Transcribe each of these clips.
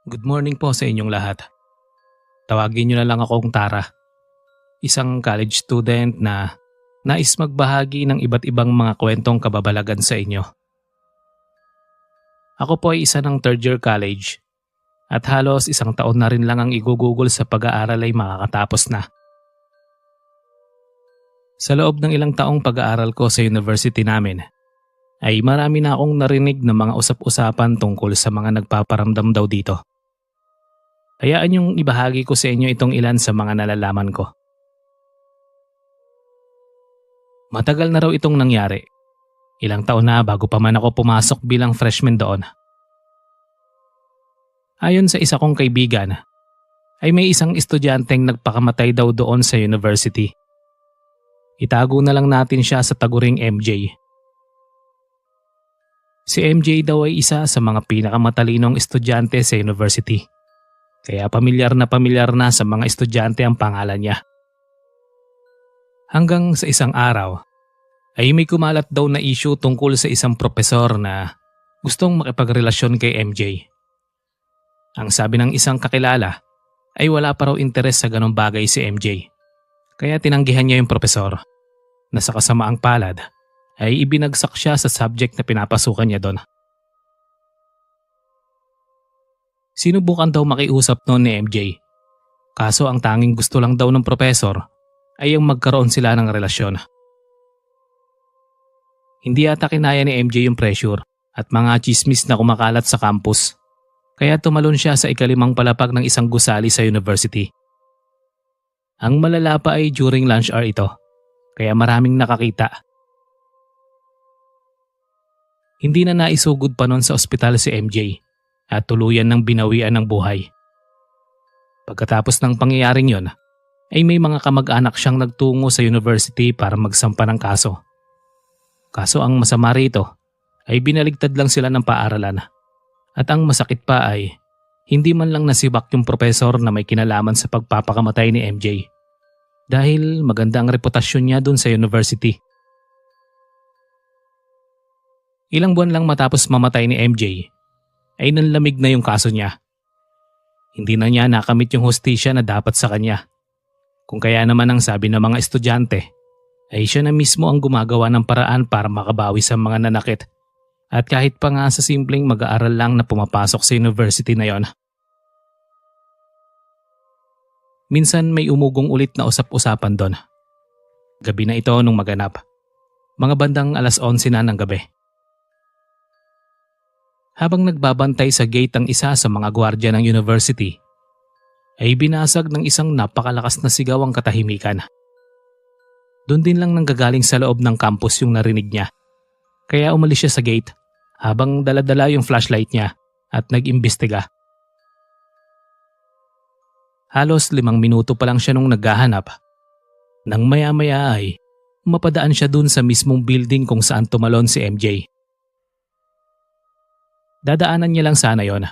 Good morning po sa inyong lahat. Tawagin niyo na lang akong Tara, isang college student na nais magbahagi ng iba't ibang mga kwentong kababalagan sa inyo. Ako po ay isa ng third year college at halos isang taon na rin lang ang igugugol sa pag-aaral ay makakatapos na. Sa loob ng ilang taong pag-aaral ko sa university namin, ay marami na akong narinig na mga usap-usapan tungkol sa mga nagpaparamdam daw dito. Hayaan yung ibahagi ko sa inyo itong ilan sa mga nalalaman ko. Matagal na raw itong nangyari. Ilang taon na bago pa man ako pumasok bilang freshman doon. Ayon sa isa kong kaibigan, ay may isang estudyanteng nagpakamatay daw doon sa university. Itago na lang natin siya sa taguring MJ. Si MJ daw ay isa sa mga pinakamatalinong estudyante sa university. Kaya pamilyar na sa mga estudyante ang pangalan niya. Hanggang sa isang araw, ay may kumalat daw na issue tungkol sa isang propesor na gustong makipagrelasyon kay MJ. Ang sabi ng isang kakilala ay wala pa raw interes sa ganong bagay si MJ. Kaya tinanggihan niya yung propesor na sa kasamaang palad ay ibinagsak siya sa subject na pinapasukan niya doon. Sinubukan daw makiusap noon ni MJ. Kaso ang tanging gusto lang daw ng propesor ay yung magkaroon sila ng relasyon. Hindi yata kinaya ni MJ yung pressure at mga chismis na kumakalat sa campus. Kaya tumalon siya sa ikalimang palapag ng isang gusali sa university. Ang malala pa ay during lunch hour ito, kaya maraming nakakita. Hindi na naisugod pa noon sa ospital si MJ. At tuluyan ng binawian ng buhay. Pagkatapos ng pangyayaring yon, ay may mga kamag-anak siyang nagtungo sa university para magsampa ng kaso. Kaso ang masama rito ay binaligtad lang sila ng paaralan. At ang masakit pa ay hindi man lang nasibak yung profesor na may kinalaman sa pagpapakamatay ni MJ. Dahil maganda ang reputasyon niya dun sa university. Ilang buwan lang matapos mamatay ni MJ, ay nanlamig na yung kaso niya. Hindi na niya nakamit yung hustisya na dapat sa kanya. Kung kaya naman ang sabi ng mga estudyante, ay siya na mismo ang gumagawa ng paraan para makabawi sa mga nanakit. At kahit pa nga sa simpleng mag-aaral lang na pumapasok sa university na yon. Minsan may umugong ulit na usap-usapan doon. Gabi na ito nung maganap. Mga bandang 11:00 na ng gabi. Habang nagbabantay sa gate ang isa sa mga gwardiya ng university, ay binasag ng isang napakalakas na sigaw ang katahimikan. Doon din lang nanggagaling sa loob ng campus yung narinig niya. Kaya umalis siya sa gate habang daladala yung flashlight niya at nag-imbestiga. Halos 5 minuto pa lang siya nung naghahanap. Nang maya-maya ay mapadaan siya dun sa mismong building kung saan tumalon si MJ. Dadaanan niya lang sana yon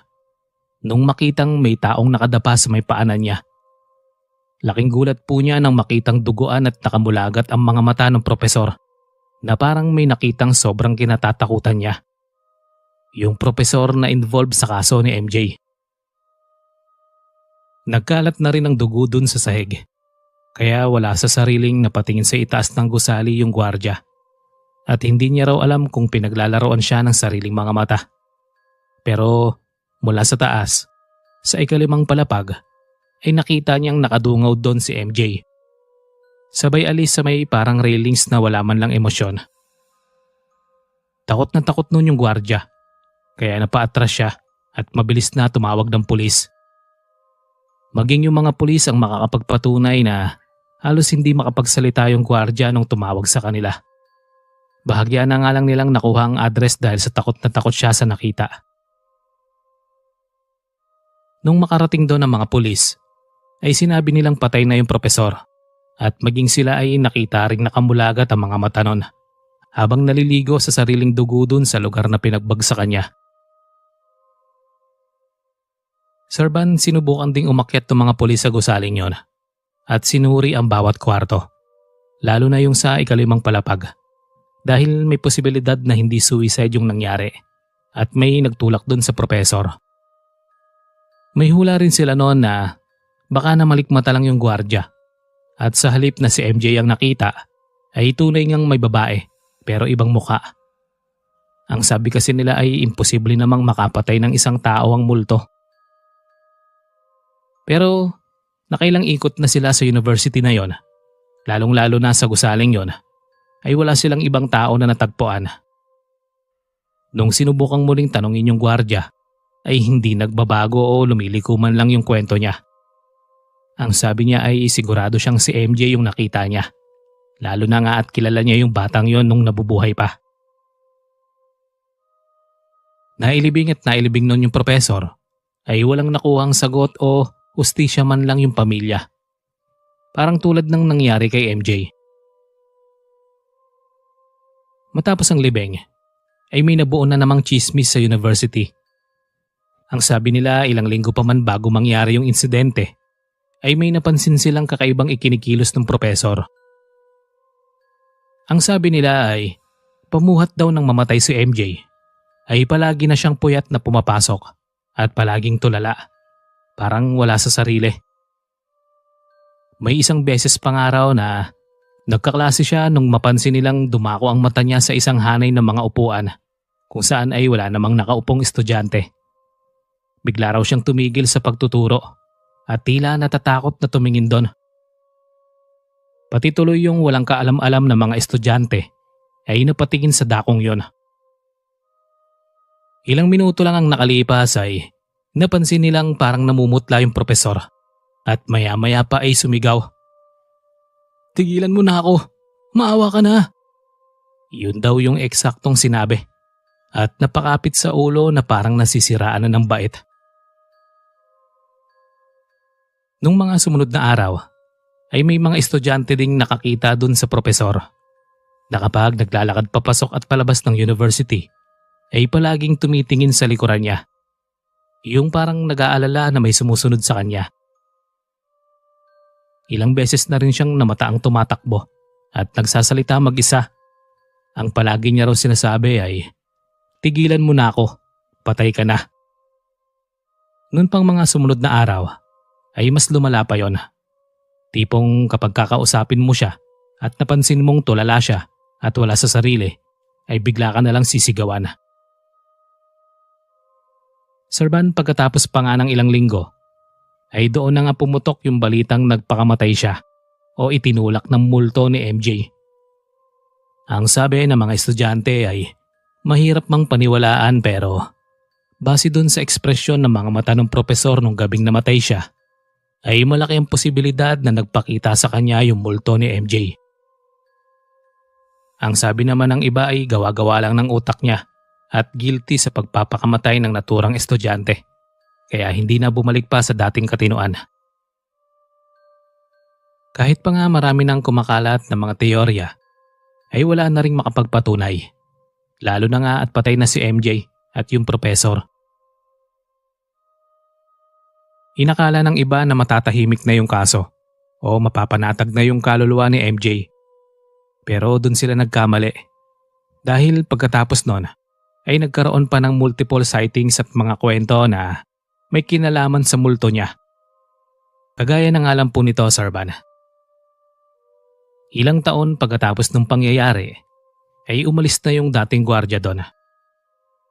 nung makitang may taong nakadapa sa may paanan niya. Laking gulat po niya nang makitang duguan at nakamulagat ang mga mata ng propesor na parang may nakitang sobrang kinatatakutan niya. Yung propesor na involved sa kaso ni MJ. Nagkalat na rin ang dugo dun sa sahig. Kaya wala sa sariling napatingin sa itaas ng gusali yung gwardya. At hindi niya raw alam kung pinaglalaroan siya ng sariling mga mata. Pero mula sa taas, sa ikalimang palapag, ay nakita niyang nakadungaw doon si MJ. Sabay alis sa may parang railings na wala man lang emosyon. Takot na takot noon yung gwardya, kaya napaatras siya at mabilis na tumawag ng pulis. Maging yung mga pulis ang makakapagpatunay na halos hindi makapagsalita yung gwardya nung tumawag sa kanila. Bahagya na nga lang nilang nakuha ang address dahil sa takot na takot siya sa nakita. Nung makarating doon ang mga pulis, ay sinabi nilang patay na yung propesor at maging sila ay nakita ring nakamulagat ang mga mata nun habang naliligo sa sariling dugo dun sa lugar na pinagbagsakan niya. Serban, sinubukan ding umakyat ng mga pulis sa gusaling yon at sinuri ang bawat kwarto, lalo na yung sa ikalimang palapag dahil may posibilidad na hindi suicide yung nangyari at may nagtulak dun sa propesor. May hula rin sila noon na baka namalikmata lang yung gwardya at sa halip na si MJ ang nakita ay tunay ngang may babae pero ibang muka. Ang sabi kasi nila ay imposible namang makapatay ng isang tao ang multo. Pero nakailang ikot na sila sa university na yon, lalong-lalo na sa gusaling yon, ay wala silang ibang tao na natagpuan. Nung sinubukang muling tanongin yung gwardya, ay hindi nagbabago o lumiliko man lang yung kwento niya. Ang sabi niya ay sigurado siyang si MJ yung nakita niya, lalo na nga at kilala niya yung batang yon nung nabubuhay pa. Nailibing at nailibing nun yung propesor ay walang nakuhang sagot o hustisya man lang yung pamilya. Parang tulad ng nangyari kay MJ. Matapos ang libing, ay may nabuo na namang chismis sa university. Ang sabi nila ilang linggo pa man bago mangyari yung insidente, ay may napansin silang kakaibang ikinikilos ng propesor. Ang sabi nila ay pamuhat daw ng mamatay si MJ, ay palagi na siyang puyat na pumapasok at palaging tulala, parang wala sa sarili. May isang beses pa nga raw na nagkaklase siya nung mapansin nilang dumako ang mata niya sa isang hanay ng mga upuan kung saan ay wala namang nakaupong estudyante. Bigla raw siyang tumigil sa pagtuturo at tila natatakot na tumingin doon. Pati tuloy yung walang kaalam-alam na mga estudyante ay napatingin sa dakong yon. Ilang minuto lang ang nakalipas ay napansin nilang parang namumutla yung propesor at maya-maya pa ay sumigaw. "Tigilan mo na ako! Maawa ka na!" Yun daw yung eksaktong sinabi at napakapit sa ulo na parang nasisiraan na ng bait. Nung mga sumunod na araw ay may mga estudyante ding nakakita dun sa propesor na kapag naglalakad papasok at palabas ng university ay palaging tumitingin sa likuran niya. Yung parang nag-aalala na may sumusunod sa kanya. Ilang beses na rin siyang namataang tumatakbo at nagsasalita mag-isa. Ang palagi niya raw sinasabi ay, "Tigilan mo na ako, patay ka na." Noon pang mga sumunod na araw ay mas lumala pa yon. Tipong kapag kakausapin mo siya at napansin mong tulala siya at wala sa sarili, ay bigla ka na lang sisigawan. Sarban, pagkatapos pa nga ng ilang linggo, ay doon na nga pumutok yung balitang nagpakamatay siya o itinulak ng multo ni MJ. Ang sabi ng mga estudyante ay mahirap mang paniwalaan pero base dun sa ekspresyon ng mga mata ng propesor nung gabing namatay siya, ay malaki ang posibilidad na nagpakita sa kanya yung multo ni MJ. Ang sabi naman ng iba ay gawa-gawa lang ng utak niya at guilty sa pagpapakamatay ng naturang estudyante, kaya hindi na bumalik pa sa dating katinuan. Kahit pa nga marami nang kumakalat na mga teorya, ay wala na ring makapagpatunay, lalo na nga at patay na si MJ at yung propesor. Inakala ng iba na matatahimik na yung kaso o mapapanatag na yung kaluluwa ni MJ, pero dun sila nagkamali dahil pagkatapos nun ay nagkaroon pa ng multiple sightings at mga kwento na may kinalaman sa multo niya. Kagaya ng alam po nito, Sarban. Ilang taon pagkatapos ng pangyayari ay umalis na yung dating gwardya doon.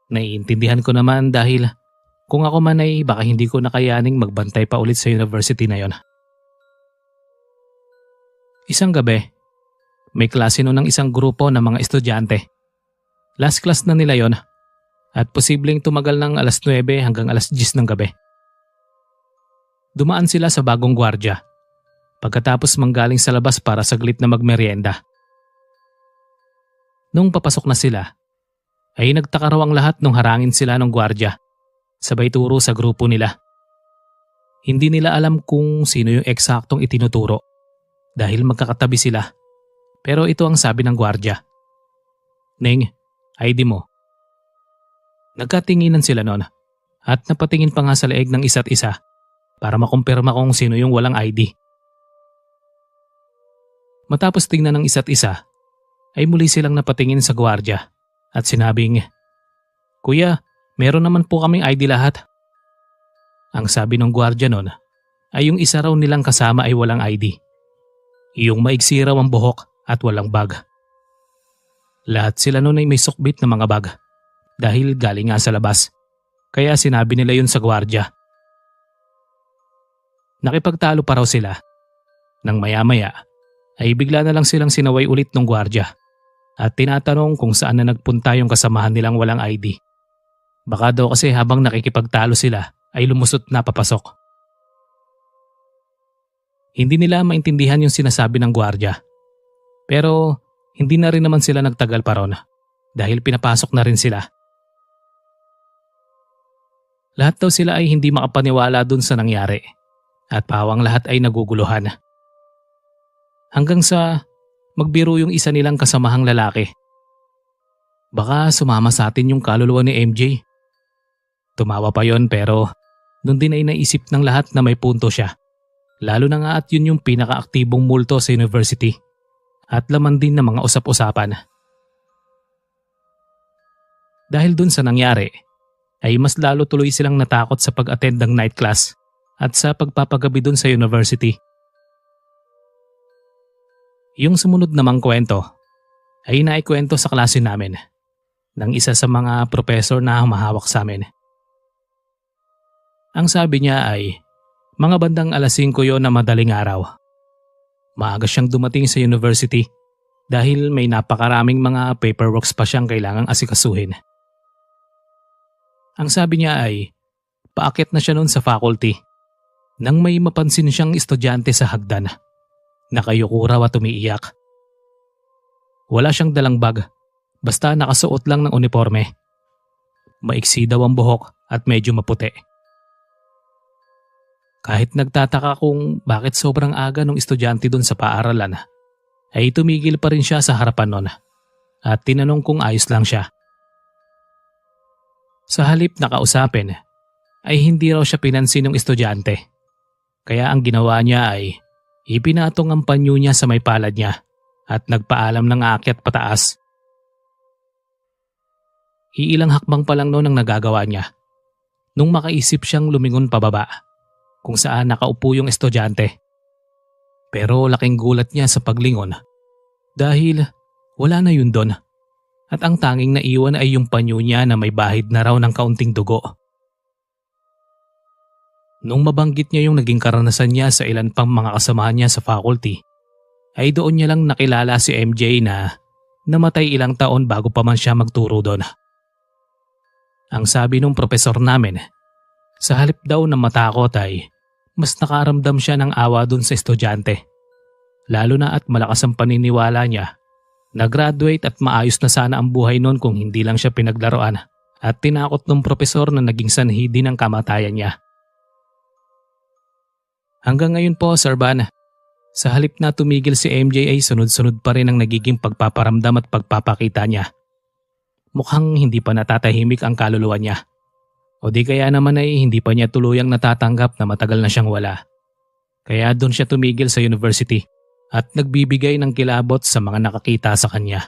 Naiintindihan ko naman dahil kung ako man ay baka hindi ko nakayaning magbantay pa ulit sa university na yon. Isang gabi, may klase noon ng isang grupo ng mga estudyante. Last class na nila yon at posibleng tumagal ng alas 9 hanggang alas 10 ng gabi. Dumaan sila sa bagong gwardya pagkatapos manggaling sa labas para saglit na magmeryenda. Nung papasok na sila, ay nagtaka raw ang lahat nung harangin sila ng gwardya, sabay turo sa grupo nila. Hindi nila alam kung sino yung eksaktong itinuturo dahil magkakatabi sila. Pero ito ang sabi ng gwardya. "Ning, ID mo." Nagkatinginan sila noon at napatingin pa nga sa leeg ng isa't isa para makumpirma kung sino yung walang ID. Matapos tingnan ng isa't isa, ay muli silang napatingin sa gwardya at sinabing, "Kuya, meron naman po kaming ID lahat." Ang sabi ng gwardiya nun ay yung isa raw nilang kasama ay walang ID. Yung maigsi raw ang buhok at walang bag. Lahat sila nun ay may sukbit na mga bag dahil galing nga sa labas. Kaya sinabi nila yun sa gwardiya. Nakipagtalo pa raw sila. Nang maya-maya ay bigla na lang silang sinaway ulit ng gwardiya at tinatanong kung saan na nagpunta yung kasamahan nilang walang ID. Baka daw kasi habang nakikipagtalo sila ay lumusot na papasok. Hindi nila maintindihan yung sinasabi ng gwardiya. Pero hindi na rin naman sila nagtagal pa ron dahil pinapasok na rin sila. Lahat daw sila ay hindi makapaniwala dun sa nangyari at pawang lahat ay naguguluhan. Hanggang sa magbiro yung isa nilang kasamahang lalaki. Baka sumama sa atin yung kaluluwa ni MJ. Tumawa pa yon pero doon din ay naisip ng lahat na may punto siya. Lalo na nga at yun yung pinakaaktibong multo sa university at laman din ng mga usap-usapan. Dahil dun sa nangyari, ay mas lalo tuloy silang natakot sa pag-attend ng night class at sa pagpapagabi dun sa university. Yung sumunod namang kwento ay naikwento sa klase namin ng isa sa mga professor na humahawak sa amin. Ang sabi niya ay mga bandang 5:00 yon na madaling araw. Maaga siyang dumating sa university dahil may napakaraming mga paperworks pa siyang kailangang asikasuhin. Ang sabi niya ay paakyat na siya noon sa faculty nang may mapansin siyang estudyante sa hagdan. Nakayuko raw at umiiyak. Wala siyang dalang bag, basta nakasuot lang ng uniforme. Maiksi daw ang buhok at medyo maputi. Kahit nagtataka kung bakit sobrang aga ng estudyante doon sa paaralan, ay tumigil pa rin siya sa harapan nun at tinanong kung ayos lang siya. Sa halip na kausapin, ay hindi raw siya pinansin ng estudyante. Kaya ang ginawa niya ay ipinatong ang panyo niya sa may palad niya at nagpaalam ng aakyat pataas. Iilang hakbang pa lang noon ang nagagawa niya nung makaisip siyang lumingon pababa kung saan nakaupo yung estudyante. Pero laking gulat niya sa paglingon dahil wala na yun doon. At ang tanging naiwan ay yung panyo niya na may bahid na raw ng kaunting dugo. Nung mabanggit niya yung naging karanasan niya sa ilan pang mga kasamahan niya sa faculty, ay doon niya lang nakilala si MJ na namatay ilang taon bago pa man siya magturo doon. Ang sabi nung profesor namin, sa halip daw na matakot ay mas nakaramdam siya ng awa doon sa estudyante. Lalo na at malakas ang paniniwala niya na-graduate at maayos na sana ang buhay noon kung hindi lang siya pinaglaruan at tinakot ng propesor na naging sanhi din ang kamatayan niya. Hanggang ngayon po, Sir Van, sa halip na tumigil si MJ ay sunod-sunod pa rin ang nagiging pagpaparamdam at pagpapakita niya. Mukhang hindi pa natatahimik ang kaluluwa niya. O di kaya naman ay hindi pa niya tuluyang natatanggap na matagal na siyang wala. Kaya doon siya tumigil sa university at nagbibigay ng kilabot sa mga nakakita sa kanya.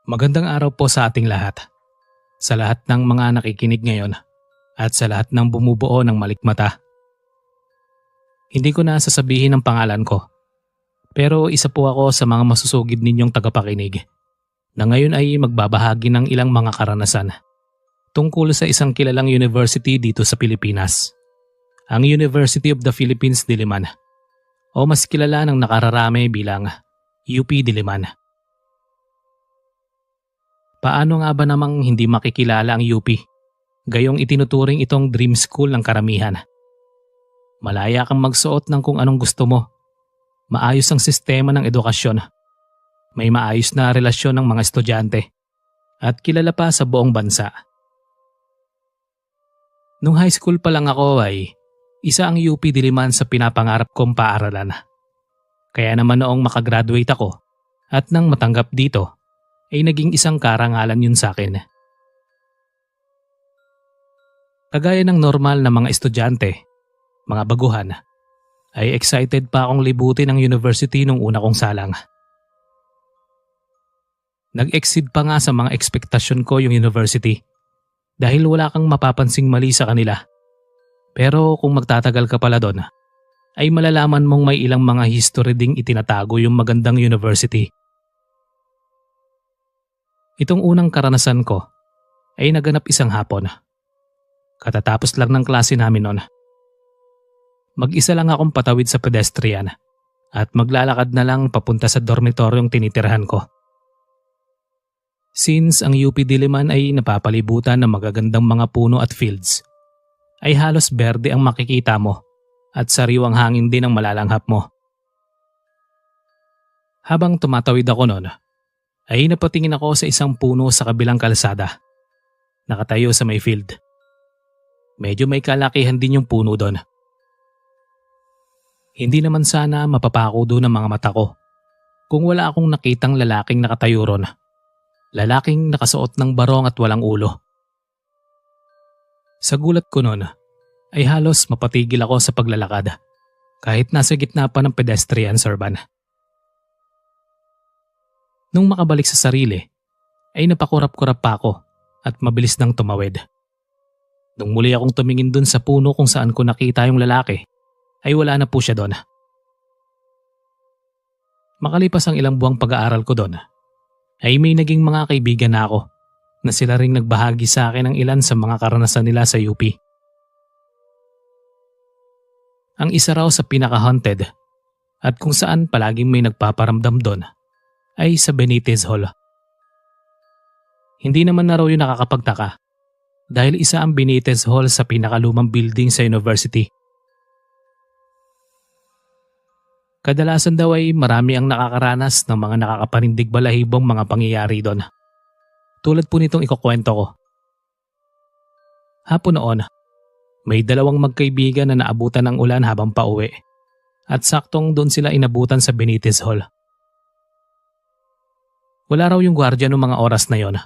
Magandang araw po sa ating lahat. Sa lahat ng mga nakikinig ngayon at sa lahat ng bumubuo ng malikmata. Hindi ko na sasabihin ang pangalan ko. Pero isa po ako sa mga masusugid ninyong tagapakinig na ngayon ay magbabahagi ng ilang mga karanasan tungkol sa isang kilalang university dito sa Pilipinas. Ang University of the Philippines Diliman o mas kilala ng nakararami bilang UP Diliman. Paano nga ba namang hindi makikilala ang UP? Gayong itinuturing itong dream school ng karamihan. Malaya kang magsuot ng kung anong gusto mo. Maayos ang sistema ng edukasyon. May maayos na relasyon ng mga estudyante. At kilala pa sa buong bansa. Nung high school pa lang ako ay isa ang UP Diliman sa pinapangarap kong paaralan. Kaya naman noong makagraduate ako at nang matanggap dito ay naging isang karangalan yun sa akin. Kagaya ng normal na mga estudyante, mga baguhan, ay excited pa akong libutin ang university nung una kong salang. Nag-exceed pa nga sa mga ekspektasyon ko yung university dahil wala kang mapapansing mali sa kanila. Pero kung magtatagal ka pala doon, ay malalaman mong may ilang mga history ding itinatago yung magandang university. Itong unang karanasan ko ay naganap isang hapon. Katatapos lang ng klase namin noon. Mag-isa lang akong patawid sa pedestrian at maglalakad na lang papunta sa dormitoryong tinitirahan ko. Since ang UP Diliman ay napapalibutan ng magagandang mga puno at fields, ay halos berde ang makikita mo at sariwang hangin din ang malalanghap mo. Habang tumatawid ako noon, ay napatingin ako sa isang puno sa kabilang kalsada. Nakatayo sa may field. Medyo may kalakihan din yung puno doon. Hindi naman sana mapapako doon ang mga mata ko kung wala akong nakitang lalaking nakatayo ron. Lalaking nakasuot ng barong at walang ulo. Sa gulat ko noon, ay halos mapatigil ako sa paglalakad kahit nasa gitna pa ng pedestrian surban. Nung makabalik sa sarili, ay napakurap-kurap pa ako at mabilis nang tumawid. Nung muli akong tumingin dun sa puno kung saan ko nakita yung lalaki, ay wala na po siya doon. Makalipas ang ilang buwang pag-aaral ko doon, ay may naging mga kaibigan na ako na sila ring nagbahagi sa akin ng ilan sa mga karanasan nila sa UP. Ang isa raw sa pinaka-haunted at kung saan palaging may nagpaparamdam doon ay sa Benitez Hall. Hindi naman na raw yun nakakapagtaka dahil isa ang Benitez Hall sa pinakalumang building sa university. Kadalasan daw ay marami ang nakakaranas ng mga nakakapanindig balahibong mga pangyayari doon. Tulad po nitong ikukwento ko. Hapon noon, may dalawang magkaibigan na naabutan ng ulan habang pauwi at saktong doon sila inabutan sa Benitez Hall. Wala raw yung gwardiya noong mga oras na yon.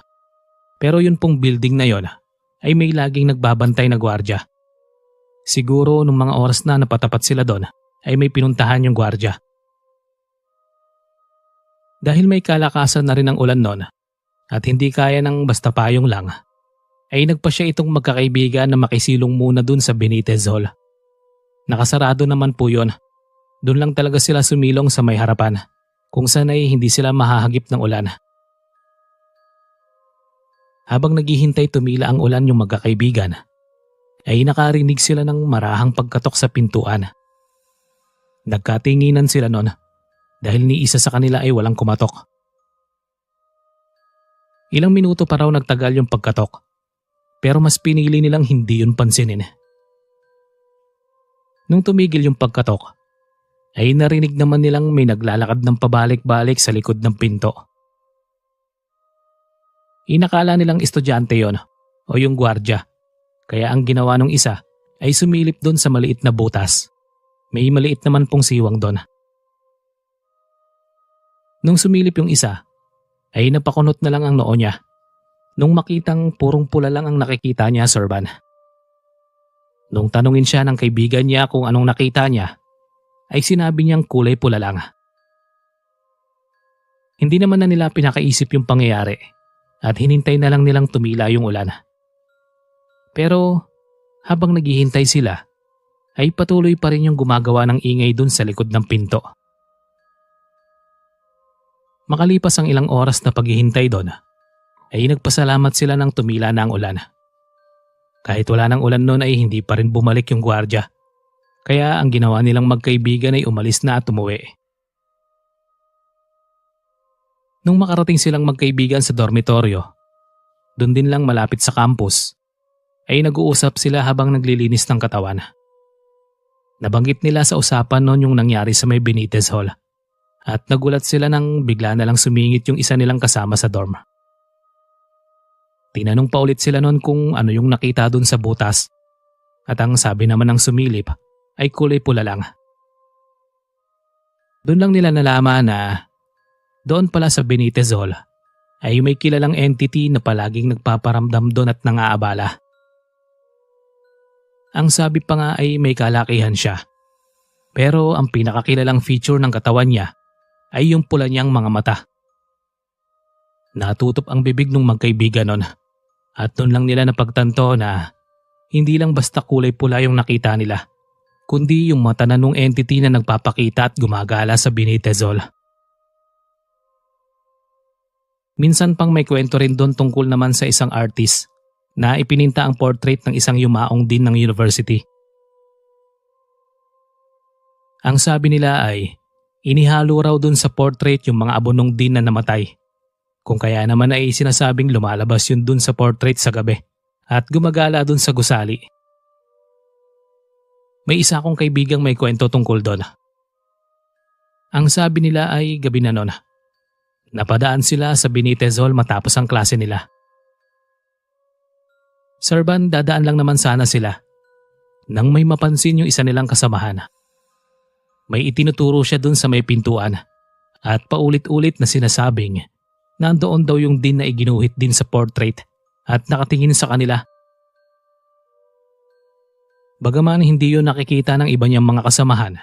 Pero yun pong building na yon ay may laging nagbabantay na gwardiya. Siguro nung mga oras na napatapat sila doon, ay may pinuntahan yung gwardiya. Dahil may kalakasan na rin ang ulan noon at hindi kaya ng basta payong lang, ay nagpa siya itong magkakaibigan na makisilong muna dun sa Benitez Hall. Nakasarado naman po yun. Doon lang talaga sila sumilong sa may harapan kung saan ay hindi sila mahahagip ng ulan. Habang naghihintay tumila ang ulan yung magkakaibigan, ay nakarinig sila ng marahang pagkatok sa pintuan. Nagkatinginan sila noon dahil ni isa sa kanila ay walang kumatok. Ilang minuto pa raw nagtagal yung pagkatok pero mas pinili nilang hindi yun pansinin. Nung tumigil yung pagkatok ay narinig naman nilang may naglalakad ng pabalik-balik sa likod ng pinto. Inakala nilang estudyante yon o yung gwardiya kaya ang ginawa ng isa ay sumilip doon sa maliit na butas. May maliit naman pong siwang doon. Nung sumilip yung isa, ay napakunot na lang ang noo niya. Nung makitang purong pula lang ang nakikita niya, Sorban. Nung tanungin siya ng kaibigan niya kung anong nakita niya, ay sinabi niyang kulay pula lang. Hindi naman na nila pinakaisip yung pangyayari at hinintay na lang nilang tumila yung ulan. Pero habang naghihintay sila, ay patuloy pa rin yung gumagawa ng ingay dun sa likod ng pinto. Makalipas ang ilang oras na paghihintay doon, ay nagpasalamat sila nang tumila na ang ulan. Kahit wala ng ulan noon ay hindi pa rin bumalik yung gwardiya. Kaya ang ginawa nilang magkaibigan ay umalis na at umuwi. Nung makarating silang magkaibigan sa dormitoryo, doon din lang malapit sa campus, ay nag-uusap sila habang naglilinis ng katawan. Nabanggit nila sa usapan noon yung nangyari sa may Benitez Hall at nagulat sila nang bigla na lang sumingit yung isa nilang kasama sa dorm. Tinanong pa ulit sila noon kung ano yung nakita dun sa butas at ang sabi naman ng sumilip ay kulay pula lang. Doon lang nila nalaman na doon pala sa Benitez Hall ay may kilalang entity na palaging nagpaparamdam doon at nangaabala. Ang sabi pa nga ay may kalakihan siya. Pero ang pinakakilalang feature ng katawan niya ay yung pula niyang mga mata. Natutop ang bibig ng magkaibigan nun at doon lang nila napagtanto na hindi lang basta kulay pula yung nakita nila, kundi yung mata na nung entity na nagpapakita at gumagala sa Benitezol. Minsan pang may kwento rin doon tungkol naman sa isang artist na ipininta ang portrait ng isang yumaong din ng university. Ang sabi nila ay inihalo raw doon sa portrait yung mga abonong din na namatay. Kung kaya naman ay sinasabing lumalabas yun doon sa portrait sa gabi at gumagala doon sa gusali. May isa akong kaibigang may kwento tungkol doon. Ang sabi nila ay gabi na noon. Napadaan sila sa Benitezol matapos ang klase nila. Serban, dadaan lang naman sana sila nang may mapansin yung isa nilang kasamahan. May itinuturo siya dun sa may pintuan at paulit-ulit na sinasabing nandoon daw yung din na iginuhit din sa portrait at nakatingin sa kanila. Bagaman hindi yun nakikita ng iba niyang mga kasamahan,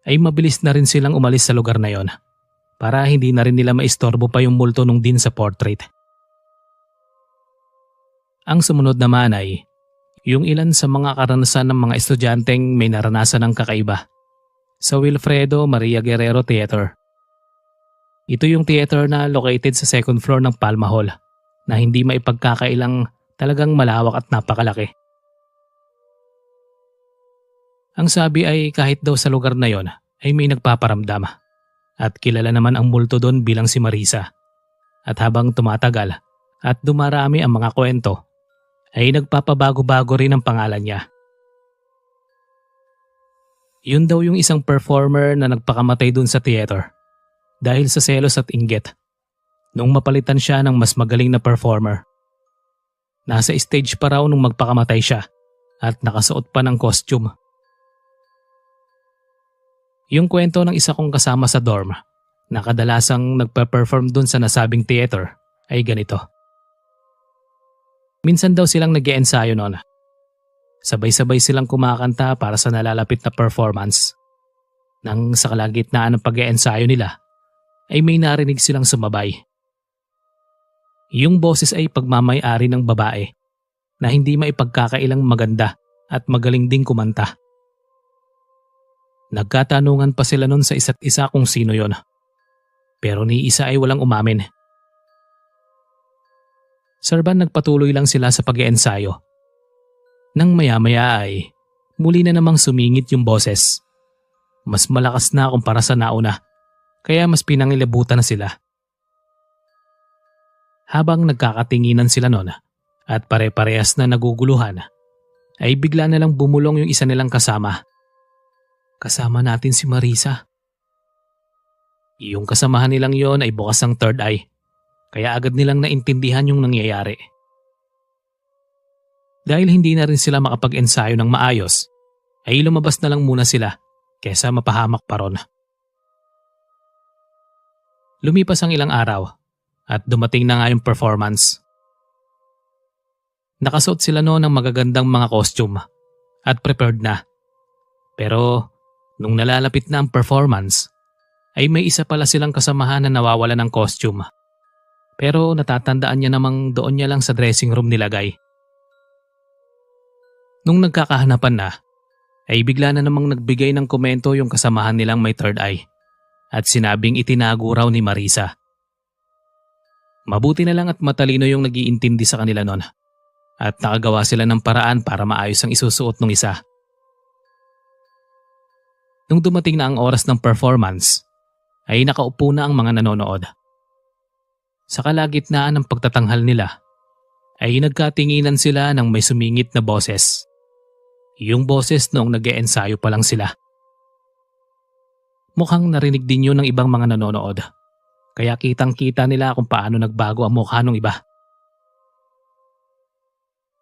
ay mabilis na rin silang umalis sa lugar na yon para hindi na rin nila maistorbo pa yung multo nung din sa portrait. Ang sumunod naman ay yung ilan sa mga karanasan ng mga estudyanteng may naranasan ng kakaiba sa Wilfredo Maria Guerrero Theater. Ito yung theater na located sa second floor ng Palma Hall na hindi maipagkakailang talagang malawak at napakalaki. Ang sabi ay kahit daw sa lugar na yon ay may nagpaparamdam at kilala naman ang multo doon bilang si Marisa. At habang tumatagal at dumarami ang mga kwento ay nagpapabago-bago rin ang pangalan niya. Yun daw yung isang performer na nagpakamatay doon sa theater dahil sa selos at inggit nung mapalitan siya ng mas magaling na performer. Nasa stage pa raw nung magpakamatay siya at nakasuot pa ng costume. Yung kwento ng isa kong kasama sa dorm na kadalasang nagpa-perform dun sa nasabing theater ay ganito. Minsan daw silang nag-e-ensayo noon. Sabay-sabay silang kumakanta para sa nalalapit na performance. Nang sa kalagitnaan ng pag-e-ensayo nila ay may narinig silang sumabay. Yung boses ay pagmamay-ari ng babae na hindi maipagkakailang maganda at magaling ding kumanta. Nagkatanungan pa sila nun sa isa't isa kung sino yon. Pero ni isa ay walang umamin. Serban, nagpatuloy lang sila sa pag-iensayo. Nang maya-maya ay muli na namang sumingit yung boses. Mas malakas na kumpara sa nauna, kaya mas pinangilabutan na sila. Habang nagkakatinginan sila nun at pare-parehas na naguguluhan, ay bigla na lang bumulong yung isa nilang kasama. Kasama natin si Marisa. Yung kasamahan nilang yon ay bukas ang third eye, kaya agad nilang naintindihan yung nangyayari. Dahil hindi na rin sila makapag-ensayo ng maayos, ay lumabas na lang muna sila kesa mapahamak pa ron. Lumipas ang ilang araw at dumating na nga yung performance. Nakasuot sila noon ng magagandang mga costume at prepared na. Pero nung nalalapit na ang performance, ay may isa pala silang kasamahan na nawawala ng costume. Pero natatandaan niya namang doon niya lang sa dressing room nilagay. Nung nagkakahanapan na, ay bigla na namang nagbigay ng komento yung kasamahan nilang may third eye at sinabing itinago raw ni Marisa. Mabuti na lang at matalino yung nag-iintindi sa kanila nun at nakagawa sila ng paraan para maayos ang isusuot ng isa. Nung dumating na ang oras ng performance, ay nakaupo na ang mga nanonood. Sa kalagitnaan ng pagtatanghal nila, ay nagkatinginan sila ng may sumingit na boses. Yung boses noong nag-e-ensayo pa lang sila. Mukhang narinig din yun ng ibang mga nanonood, kaya kitang-kita nila kung paano nagbago ang mukha ng iba.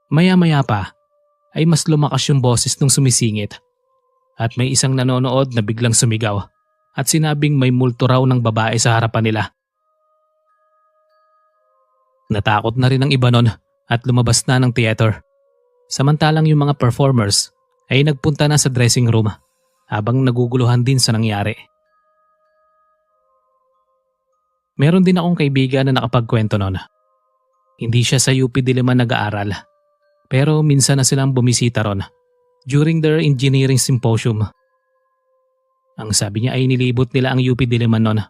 Maya-maya pa, ay mas lumakas yung boses nung sumisingit. At may isang nanonood na biglang sumigaw at sinabing may multo raw ng babae sa harapan nila. Natakot na rin ang iba nun at lumabas na ng theater. Samantalang yung mga performers ay nagpunta na sa dressing room habang naguguluhan din sa nangyari. Meron din akong kaibigan na nakapagkwento noon. Hindi siya sa UP Diliman nag-aaral, pero minsan na silang bumisita ron during their engineering symposium. Ang sabi niya ay nilibot nila ang UP Diliman noon.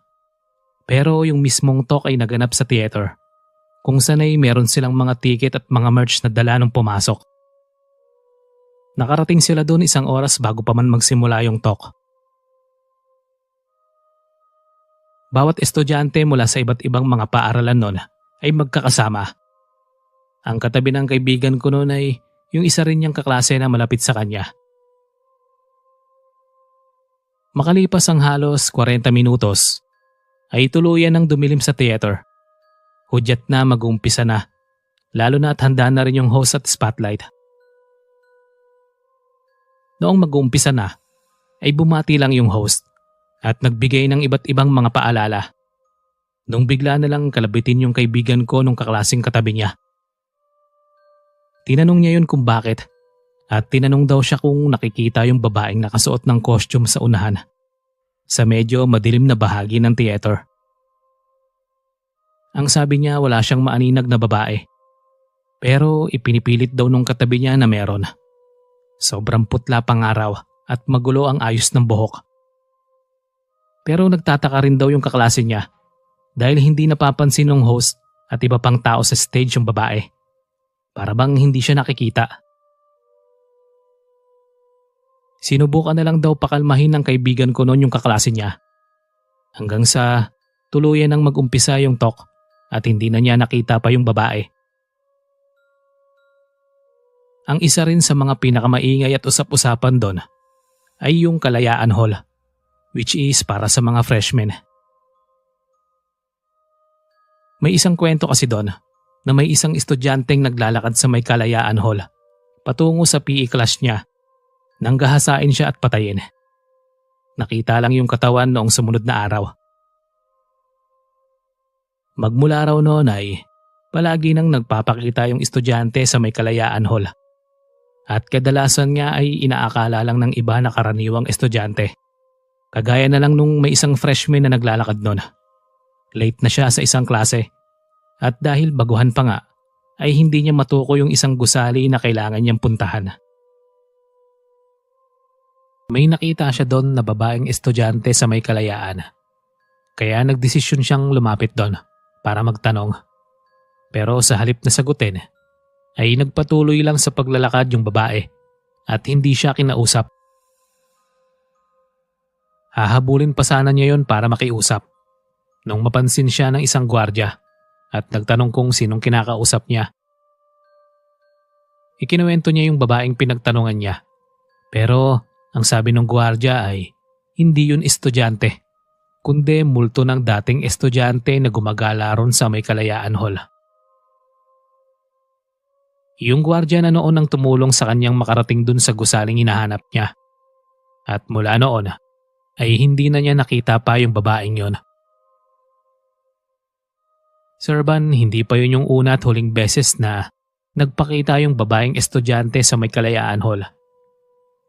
Pero yung mismong talk ay naganap sa theater, kung saan ay meron silang mga ticket at mga merch na dala nung pumasok. Nakarating sila doon 1 oras bago pa man magsimula yung talk. Bawat estudyante mula sa iba't ibang mga paaralan noon ay magkakasama. Ang katabi ng kaibigan ko noon ay yung isa rin niyang kaklase na malapit sa kanya. Makalipas ang halos 40 minutos, ay tuluyan ng dumilim sa theater. Hudyat na mag-uumpisa na, lalo na at handa na rin yung host at spotlight. Noong mag-uumpisa na, ay bumati lang yung host at nagbigay ng iba't ibang mga paalala. Nung bigla na lang kalabitin yung kaibigan ko nung kaklaseng katabi niya. Tinanong niya yun kung bakit at tinanong daw siya kung nakikita yung babaeng nakasuot ng costume sa unahan sa medyo madilim na bahagi ng theater. Ang sabi niya wala siyang maaninag na babae, pero ipinipilit daw nung katabi niya na meron. Sobrang putla pang araw at magulo ang ayos ng buhok. Pero nagtataka rin daw yung kaklase niya dahil hindi napapansin ng host at iba pang tao sa stage yung babae. Para bang hindi siya nakikita. Sinubukan na lang daw pakalmahin ng kaibigan ko noon yung kaklase niya. Hanggang sa tuluyan ng mag-umpisa yung talk at hindi na niya nakita pa yung babae. Ang isa rin sa mga pinakamaingay at usap-usapan doon ay yung Kalayaan Hall, which is para sa mga freshmen. May isang kwento kasi doon na may isang estudyanteng naglalakad sa may Kalayaan Hall patungo sa PE class niya nang gahasain siya at patayin. Nakita lang yung katawan noong sumunod na araw. Magmula raw noon ay palagi nang nagpapakita yung estudyante sa may Kalayaan Hall. At kadalasan nga ay inaakala lang ng iba na karaniwang estudyante. Kagaya na lang nung may isang freshman na naglalakad noon. Late na siya sa isang klase. At dahil baguhan pa nga, ay hindi niya matuko yung isang gusali na kailangan niyang puntahan. May nakita siya doon na babaeng estudyante sa may Kalayaan. Kaya nagdesisyon siyang lumapit doon para magtanong. Pero sa halip na sagutin, ay nagpatuloy lang sa paglalakad yung babae at hindi siya kinausap. Hahabulin pa sana niya yon para makiusap nung mapansin siya ng isang gwardiya at nagtanong kung sinong kinakausap niya. Ikinuwento niya yung babaeng pinagtanungan niya, pero ang sabi ng gwardiya ay hindi yun estudyante, kundi multo ng dating estudyante na gumagala ron sa may Kalayaan Hall. Yung gwardiya na noon ang tumulong sa kanyang makarating dun sa gusaling hinahanap niya. At mula noon ay hindi na niya nakita pa yung babaeng yon. Sir Van, hindi pa yun yung una at huling beses na nagpakita yung babaeng estudyante sa may Kalayaan Hall.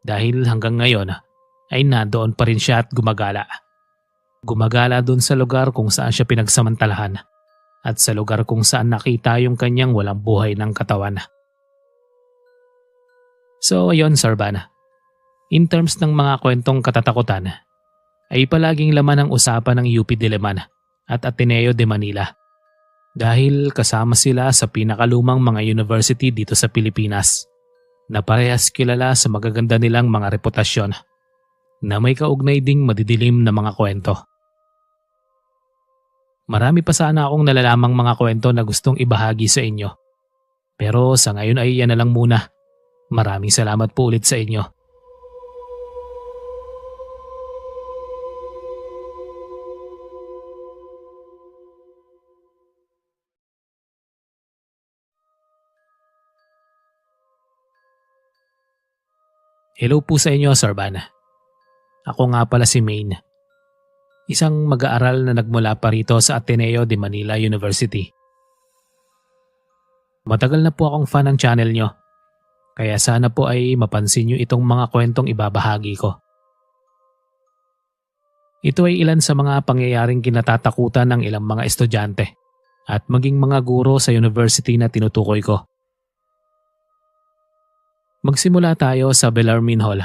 Dahil hanggang ngayon ay nandoon pa rin siya at gumagala. Gumagala doon sa lugar kung saan siya pinagsamantalahan at sa lugar kung saan nakita yung kanyang walang buhay ng katawan. So ayun Sir Van, in terms ng mga kwentong katatakutan, ay palaging laman ang usapan ng UP Diliman at Ateneo de Manila. Dahil kasama sila sa pinakalumang mga university dito sa Pilipinas na parehas kilala sa magaganda nilang mga reputasyon na may kaugnay ding madidilim na mga kwento. Marami pa sana akong nalalamang mga kwento na gustong ibahagi sa inyo. Pero sa ngayon ay yan na lang muna. Maraming salamat po ulit sa inyo. Hello po sa inyo, Sir Van. Ako nga pala si Maine. Isang mag-aaral na nagmula pa rito sa Ateneo de Manila University. Matagal na po akong fan ng channel nyo. Kaya sana po ay mapansin niyo itong mga kwentong ibabahagi ko. Ito ay ilan sa mga pangyayaring kinatatakutan ng ilang mga estudyante at maging mga guro sa university na tinutukoy ko. Magsimula tayo sa Bellarmine Hall.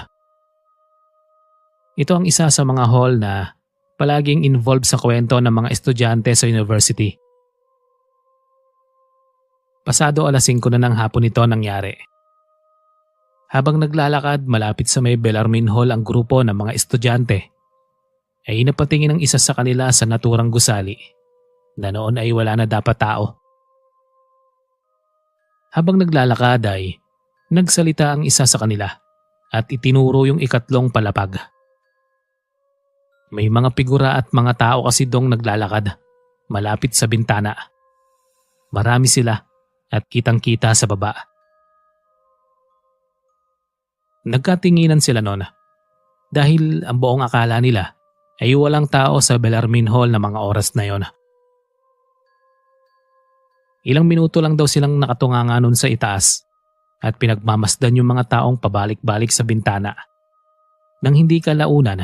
Ito ang isa sa mga hall na palaging involved sa kwento ng mga estudyante sa university. Pasado 5:00 na ng hapon ito nangyari. Habang naglalakad malapit sa may Bellarmine Hall ang grupo ng mga estudyante, ay napatingin ang isa sa kanila sa naturang gusali na noon ay wala na dapat tao. Habang naglalakad ay nagsalita ang isa sa kanila at itinuro yung ikatlong palapag. May mga figura at mga tao kasi dong naglalakad malapit sa bintana. Marami sila at kitang-kita sa baba. Nagkatinginan sila noon dahil ang buong akala nila ay walang tao sa Bellarmine Hall na mga oras na yon. Ilang minuto lang daw silang nakatunganga nun sa itaas at pinagmamasdan yung mga taong pabalik-balik sa bintana. Nang hindi kalaunan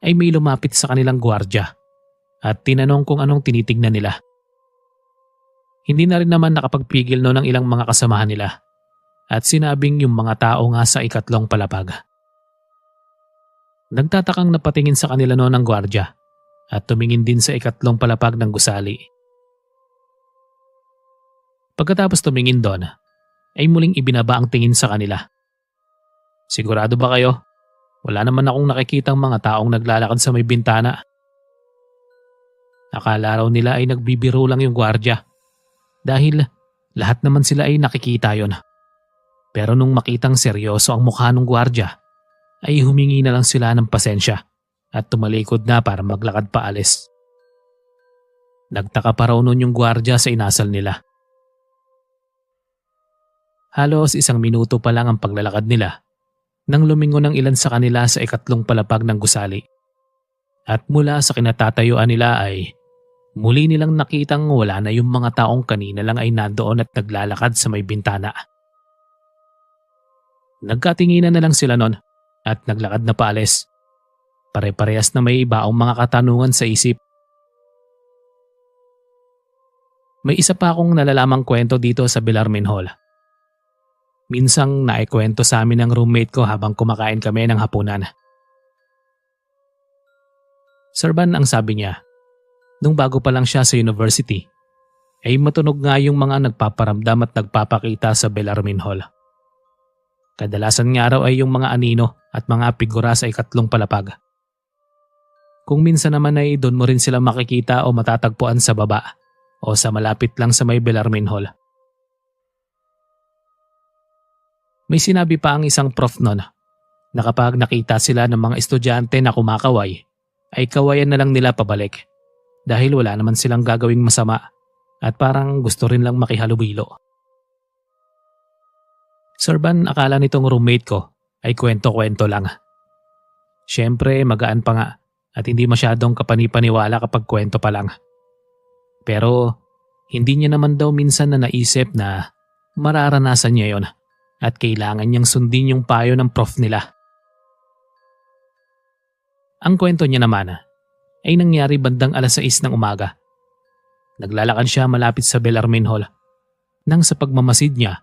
ay may lumapit sa kanilang gwardya at tinanong kung anong tinitignan nila. Hindi na rin naman nakapagpigil noon ang ilang mga kasamahan nila at sinabing yung mga tao nga sa ikatlong palapag. Nagtatakang napatingin sa kanila noon ang gwardya at tumingin din sa ikatlong palapag ng gusali. Pagkatapos tumingin doon, ay muling ibinaba ang tingin sa kanila. Sigurado ba kayo? Wala naman akong nakikitang mga taong naglalakad sa may bintana. Akala raw nila ay nagbibiro lang yung gwardya dahil lahat naman sila ay nakikita yon. Pero nung makitang seryoso ang mukha ng gwardya, ay humingi na lang sila ng pasensya at tumalikod na para maglakad pa alis. Nagtaka pa raw nun yung gwardya sa inasal nila. Halos 1 minuto pa lang ang paglalakad nila nang lumingon ng ilan sa kanila sa ikatlong palapag ng gusali. At mula sa kinatatayuan nila ay muli nilang nakitang wala na yung mga taong kanina lang ay nandoon at naglalakad sa may bintana. Nagkatinginan na lang sila nun at naglakad na paalis. Pare-parehas na may ibaong mga katanungan sa isip. May isa pa akong nalalamang kwento dito sa Bellarmine Hall. Minsang naikwento sa amin ng roommate ko habang kumakain kami ng hapunan. Sir Van, ang sabi niya, nung bago pa lang siya sa university, ay matunog nga yung mga nagpaparamdam at nagpapakita sa Bellarmine Hall. Kadalasan nga raw ay yung mga anino at mga figura sa ikatlong palapag. Kung minsan naman ay doon mo rin sila makikita o matatagpuan sa baba o sa malapit lang sa may Bellarmine Hall. May sinabi pa ang isang prof noon na kapag nakita sila ng mga estudyante na kumakaway, ay kawayan na lang nila pabalik dahil wala naman silang gagawing masama at parang gusto rin lang makihalubilo. Sir Van, akala nitong roommate ko ay kwento-kwento lang. Siyempre magaan pa nga at hindi masyadong kapanipaniwala kapag kwento pa lang. Pero hindi niya naman daw minsan na naisip na mararanasan niya yon at kailangan niyang sundin yung payo ng prof nila. Ang kwento niya naman ay nangyari bandang 6:00 ng umaga. Naglalakad siya malapit sa Bellarmine Hall. Nang sa pagmamasid niya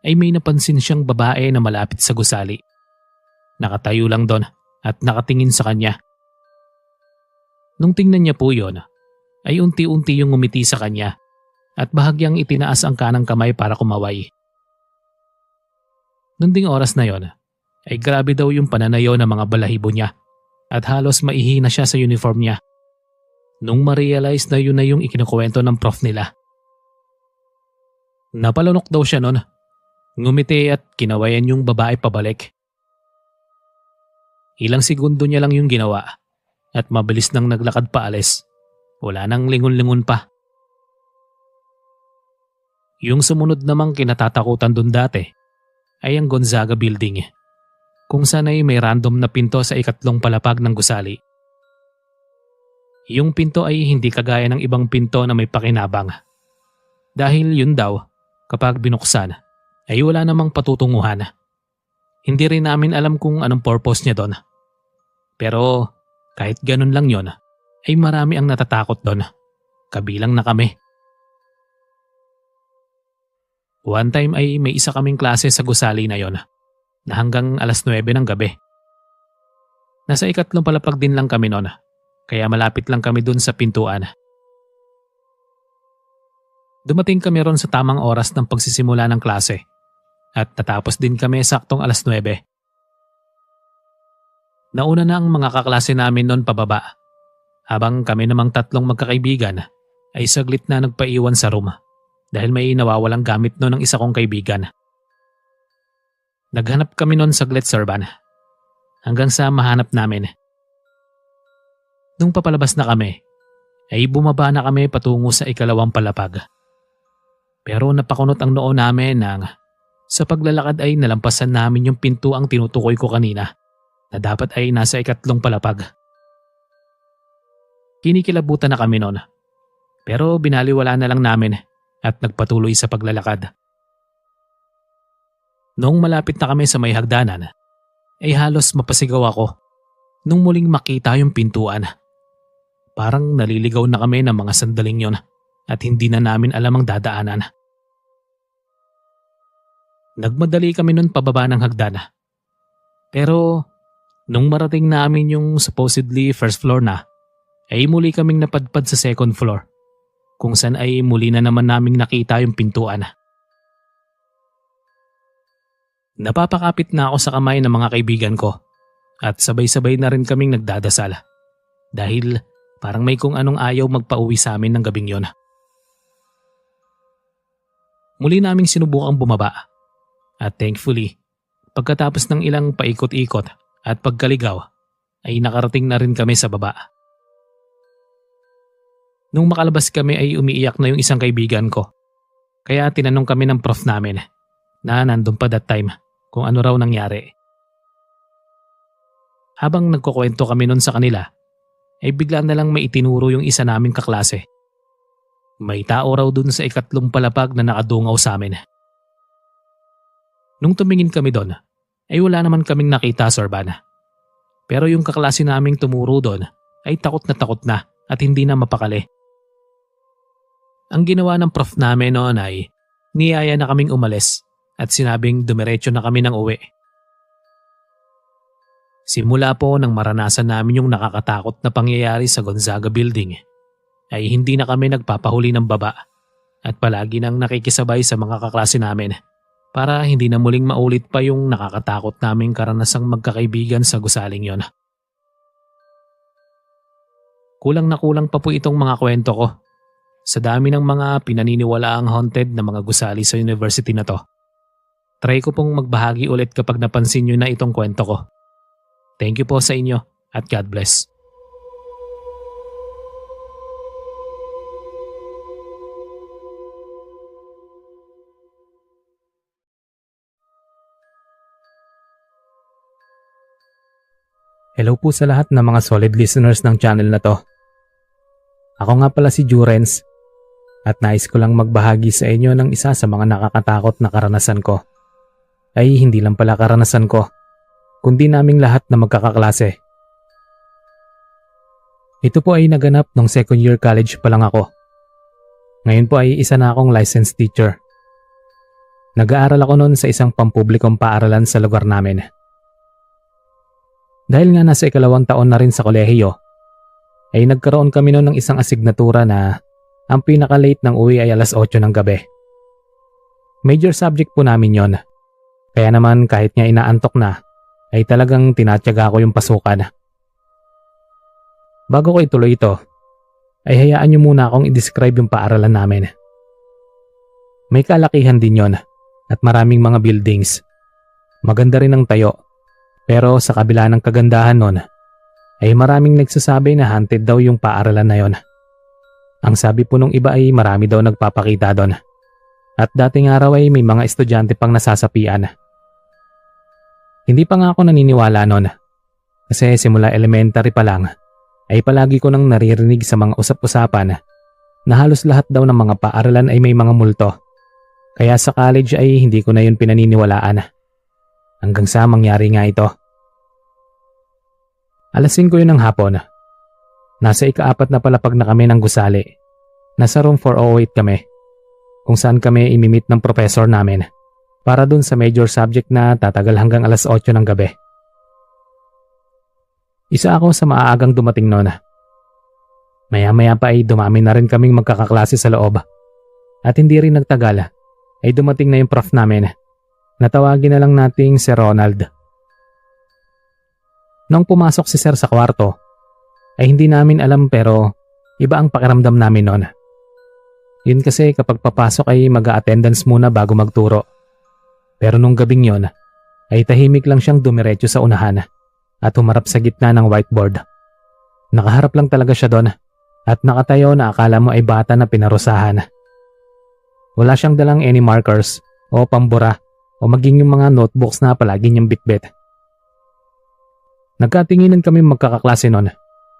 ay may napansin siyang babae na malapit sa gusali. Nakatayo lang doon at nakatingin sa kanya. Nung tingnan niya po yon, ay unti-unti yung ngumiti sa kanya at bahagyang itinaas ang kanang kamay para kumaway. Noong ding oras na yon, ay grabe daw yung pananayaw ng mga balahibo niya at halos maihina siya sa uniform niya. Nung ma-realize na yun na yung ikinukwento ng prof nila. Napalunok daw siya noon. Ngumiti at kinawayan yung babae pabalik. Ilang segundo niya lang yung ginawa at mabilis nang naglakad pa alis. Wala nang lingon-lingon pa. Yung sumunod namang kinatatakutan dun dati ay ang Gonzaga Building, kung saan ay may random na pinto sa ikatlong palapag ng gusali. Yung pinto ay hindi kagaya ng ibang pinto na may pakinabang. Dahil yun daw, kapag binuksan, ay wala namang patutunguhan. Hindi rin namin alam kung anong purpose niya doon. Pero kahit ganun lang yon, ay marami ang natatakot doon. Kabilang na kami. One time ay may isa kaming klase sa gusali na yon na hanggang 9:00 ng gabi. Nasa 3 palapag din lang kami noon, kaya malapit lang kami dun sa pintuan. Dumating kami ron sa tamang oras ng pagsisimula ng klase at natapos din kami saktong 9:00. Nauna na ang mga kaklase namin noon pababa, habang kami namang 3 magkakaibigan ay saglit na nagpaiwan sa room dahil may nawawalang gamit noon ng isa kong kaibigan. Naghanap kami noon saglit, Sir Van, hanggang sa mahanap namin. Nung papalabas na kami, ay bumaba na kami patungo sa 2 palapag. Pero napakunot ang noo namin nang sa paglalakad ay nalampasan namin yung pinto ang tinutukoy ko kanina na dapat ay nasa 3 palapag. Kinikilabutan na kami noon, pero binaliwala na lang namin at nagpatuloy sa paglalakad. Noong malapit na kami sa may hagdanan, ay halos mapasigaw ako nung muling makita yung pintuan. Parang naliligaw na kami ng mga sandaling yon at hindi na namin alam ang dadaanan. Nagmadali kami nun pababa ng hagdan. Pero nung marating namin yung supposedly first floor na, ay muli kaming napadpad sa second floor, kung saan ay muli na naman naming nakita yung pintuan. Napapakapit na ako sa kamay ng mga kaibigan ko at sabay-sabay na rin kaming nagdadasal dahil parang may kung anong ayaw magpauwi sa amin ng gabing yon. Muli naming sinubukang bumaba at thankfully, pagkatapos ng ilang paikot-ikot at pagkaligaw, ay nakarating na rin kami sa baba. Nung makalabas kami ay umiiyak na yung isang kaibigan ko, kaya tinanong kami ng prof namin na nandun pa that time kung ano raw nangyari. Habang nagkukwento kami nun sa kanila, ay bigla na lang may itinuro yung isa naming kaklase. May tao raw dun sa 3 palapag na nakadungaw sa amin. Nung tumingin kami doon, ay wala naman kaming nakita, Sir Van. Pero yung kaklase naming tumuro doon ay takot na at hindi na mapakali. Ang ginawa ng prof namin noon ay niyaya na kaming umalis at sinabing dumiretso na kami ng uwi. Simula po nang maranasan namin yung nakakatakot na pangyayari sa Gonzaga Building, ay hindi na kami nagpapahuli ng baba at palagi nang nakikisabay sa mga kaklase namin para hindi na muling maulit pa yung nakakatakot naming karanasang magkakaibigan sa gusaling yon. Kulang na kulang pa po itong mga kwento ko sa dami ng mga pinaniniwalaang haunted na mga gusali sa university na to. Try ko pong magbahagi ulit kapag napansin nyo na itong kwento ko. Thank you po sa inyo at God bless. Hello po sa lahat ng mga solid listeners ng channel na to. Ako nga pala si Jurens at nais ko lang magbahagi sa inyo ng isa sa mga nakakatakot na karanasan ko. Ay hindi lang pala karanasan ko, kundi naming lahat na magkakaklase. Ito po ay naganap nung second year college pa lang ako. Ngayon po ay isa na akong licensed teacher. Nag-aaral ako noon sa isang pampublikong paaralan sa lugar namin. Dahil nga nasa 2 taon na rin sa kolehiyo, ay nagkaroon kami noon ng isang asignatura na ang pinaka-late ng uwi ay 8:00 ng gabi. Major subject po namin yon. Kaya naman kahit nga inaantok na, ay talagang tinatyaga ko yung pasukan. Bago ko ituloy ito, ay hayaan niyo muna akong i-describe yung paaralan namin. May kalakihan din yon at maraming mga buildings. Maganda rin ang tayo. Pero sa kabila ng kagandahan nun, ay maraming nagsasabi na haunted daw yung paaralan na yon. Ang sabi po nung iba ay marami daw nagpapakita doon. At dating araw ay may mga estudyante pang nasasapian. Hindi pa nga ako naniniwala nun. Kasi simula elementary pa lang, ay palagi ko nang naririnig sa mga usap-usapan na halos lahat daw ng mga paaralan ay may mga multo. Kaya sa college ay hindi ko na yun pinaniniwalaan. Hanggang sa mangyari nga ito. Alas 5 yun ng hapon. Nasa ika-4 na palapag na kami ng gusali. Nasa room 408 kami, kung saan kami imimit ng professor namin para dun sa major subject na tatagal hanggang alas 8 ng gabi. Isa ako sa maaagang dumating noon. Maya-maya pa ay dumami na rin kaming magkakaklase sa loob. At hindi rin nagtagal ay dumating na yung prof namin. Natawagin na lang nating si Ronald. Nung pumasok si Sir sa kwarto, ay hindi namin alam pero iba ang pakiramdam namin noon. Yun kasi kapag papasok ay mag-a-attendance muna bago magturo. Pero nung gabing yon ay tahimik lang siyang dumiretso sa unahan at humarap sa gitna ng whiteboard. Nakaharap lang talaga siya doon at nakatayo na akala mo ay bata na pinarusahan. Wala siyang dalang any markers o pambura o maging yung mga notebooks na palagi niyang bitbit. Nagkatinginan kami magkakaklase noon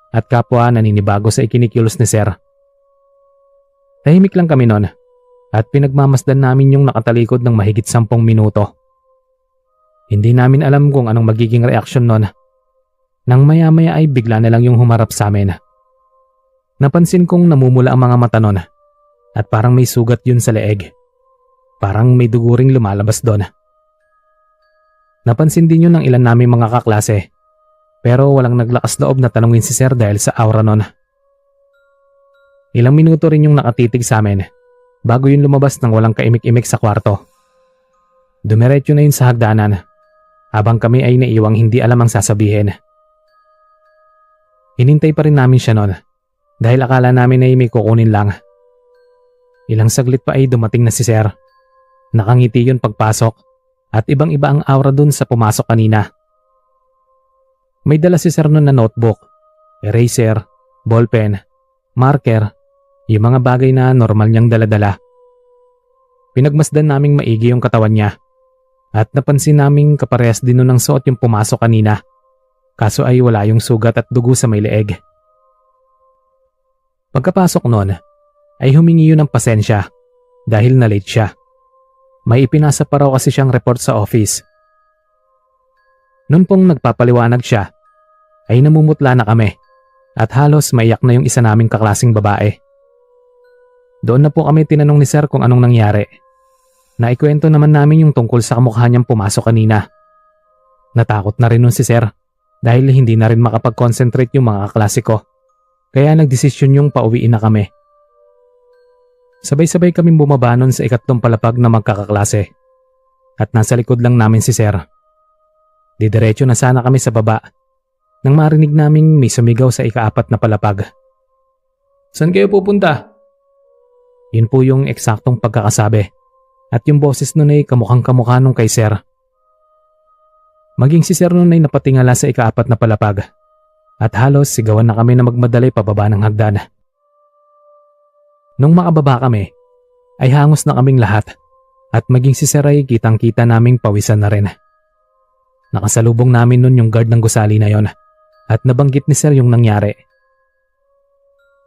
at kapwa naninibago sa ikinikilos ni Sir. Tahimik lang kami noon at pinagmamasdan namin yung nakatalikod ng mahigit 10 minuto. Hindi namin alam kung anong magiging reaksyon noon. Nang maya-maya ay bigla na lang yung humarap sa amin. Napansin kong namumula ang mga mata noon at parang may sugat yun sa leeg. Parang may dugo ring lumalabas doon. Napansin din yun ng ilan naming mga kaklase pero walang naglakas loob na tanungin si Sir dahil sa aura noon. Ilang minuto rin yung nakatitig sa amin bago yun lumabas ng walang kaimik-imik sa kwarto. Dumiretso na yun sa hagdanan habang kami ay naiwang hindi alam ang sasabihin. Hinintay pa rin namin siya noon dahil akala namin ay may kukunin lang. Ilang saglit pa ay dumating na si Sir. Nakangiti yun pagpasok at ibang-iba ang aura dun sa pumasok kanina. May dala si Sir noon na notebook, eraser, ballpen, marker, yung mga bagay na normal niyang daladala. Pinagmasdan naming maigi yung katawan niya at napansin naming kaparehas din nun ng suot yung pumasok kanina. Kaso ay wala yung sugat at dugo sa may leeg. Pagkapasok nun ay humingi yun ng pasensya dahil na-late siya. May ipinasa pa raw kasi siyang report sa office. Noon pong nagpapaliwanag siya ay namumutla na kami at halos maiyak na yung isa naming kaklaseng babae. Doon na po kami tinanong ni Sir kung anong nangyari. Naikwento naman namin yung tungkol sa kamukha niyang pumasok kanina. Natakot na rin nun si Sir dahil hindi na rin makapag-concentrate yung mga kaklase ko. Kaya nagdesisyon yung pauwiin na kami. Sabay-sabay kaming bumaba nun sa ikatlong palapag na magkakaklase. At nasa likod lang namin si Sir. Didiretso na sana kami sa baba nang marinig naming may sumigaw sa ika-4 na palapag. "Saan kayo pupunta?" Yun po yung eksaktong pagkakasabi at yung boses nun ay kamukhang-kamukha nung kay Sir. Maging si Sir nun ay napatingala sa ika-4 na palapag at halos sigawan na kami na magmadali pababa ng hagdan. Nung makababa kami ay hangos na kaming lahat at maging si Sir ay kitang-kita naming pawisan na rin. Nakasalubong namin nun yung guard ng gusali na yon at nabanggit ni Sir yung nangyari.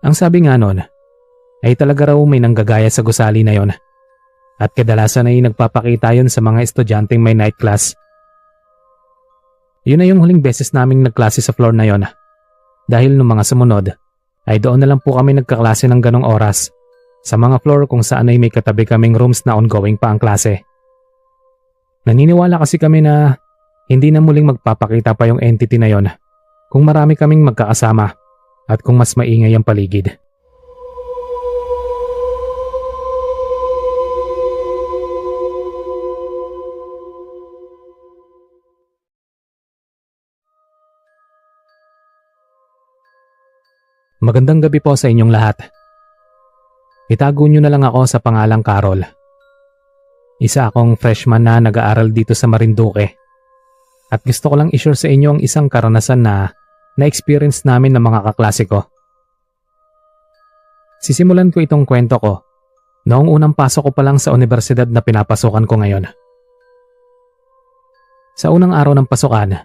Ang sabi nga nun ay talaga raw may nanggagaya sa gusali na yon at kadalasan ay nagpapakita yon sa mga estudyanteng may night class. Yun na yung huling beses naming nagklase sa floor na yon dahil nung mga sumunod ay doon na lang po kami nagkaklase ng ganong oras sa mga floor kung saan ay may katabi kaming rooms na ongoing pa ang klase. Naniniwala kasi kami na hindi na muling magpapakita pa yung entity na yon kung marami kaming magkakasama at kung mas maingay ang paligid. Magandang gabi po sa inyong lahat. Itago nyo na lang ako sa pangalang Carol. Isa akong freshman na nag-aaral dito sa Marinduque. At gusto ko lang i-share sa inyo ang isang karanasan na na-experience namin ng mga kaklase ko. Sisimulan ko itong kwento ko noong unang pasok ko pa lang sa universidad na pinapasukan ko ngayon. Sa unang araw ng pasukan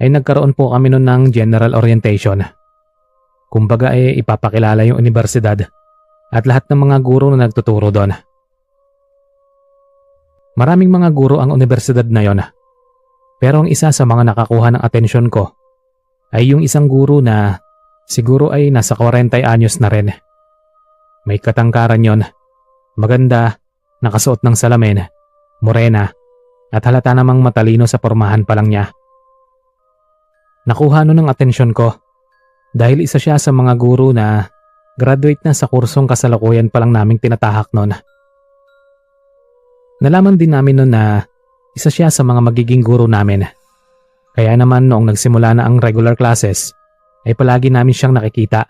ay nagkaroon po kami noon ng general orientation. Kumbaga ay ipapakilala yung universidad at lahat ng mga guro na nagtuturo doon. Maraming mga guro ang universidad na yon. Pero ang isa sa mga nakakuha ng atensyon ko ay yung isang guro na siguro ay nasa 40 anyos na rin. May katangkaran yon, maganda, nakasuot ng salamin, morena, at halata namang matalino sa pormahan pa lang niya. Nakuha nun ng atensyon ko dahil isa siya sa mga guro na graduate na sa kursong kasalukuyan pa lang naming tinatahak nun. Nalaman din namin nun na isa siya sa mga magiging guro namin. Kaya naman noong nagsimula na ang regular classes, ay palagi namin siyang nakikita.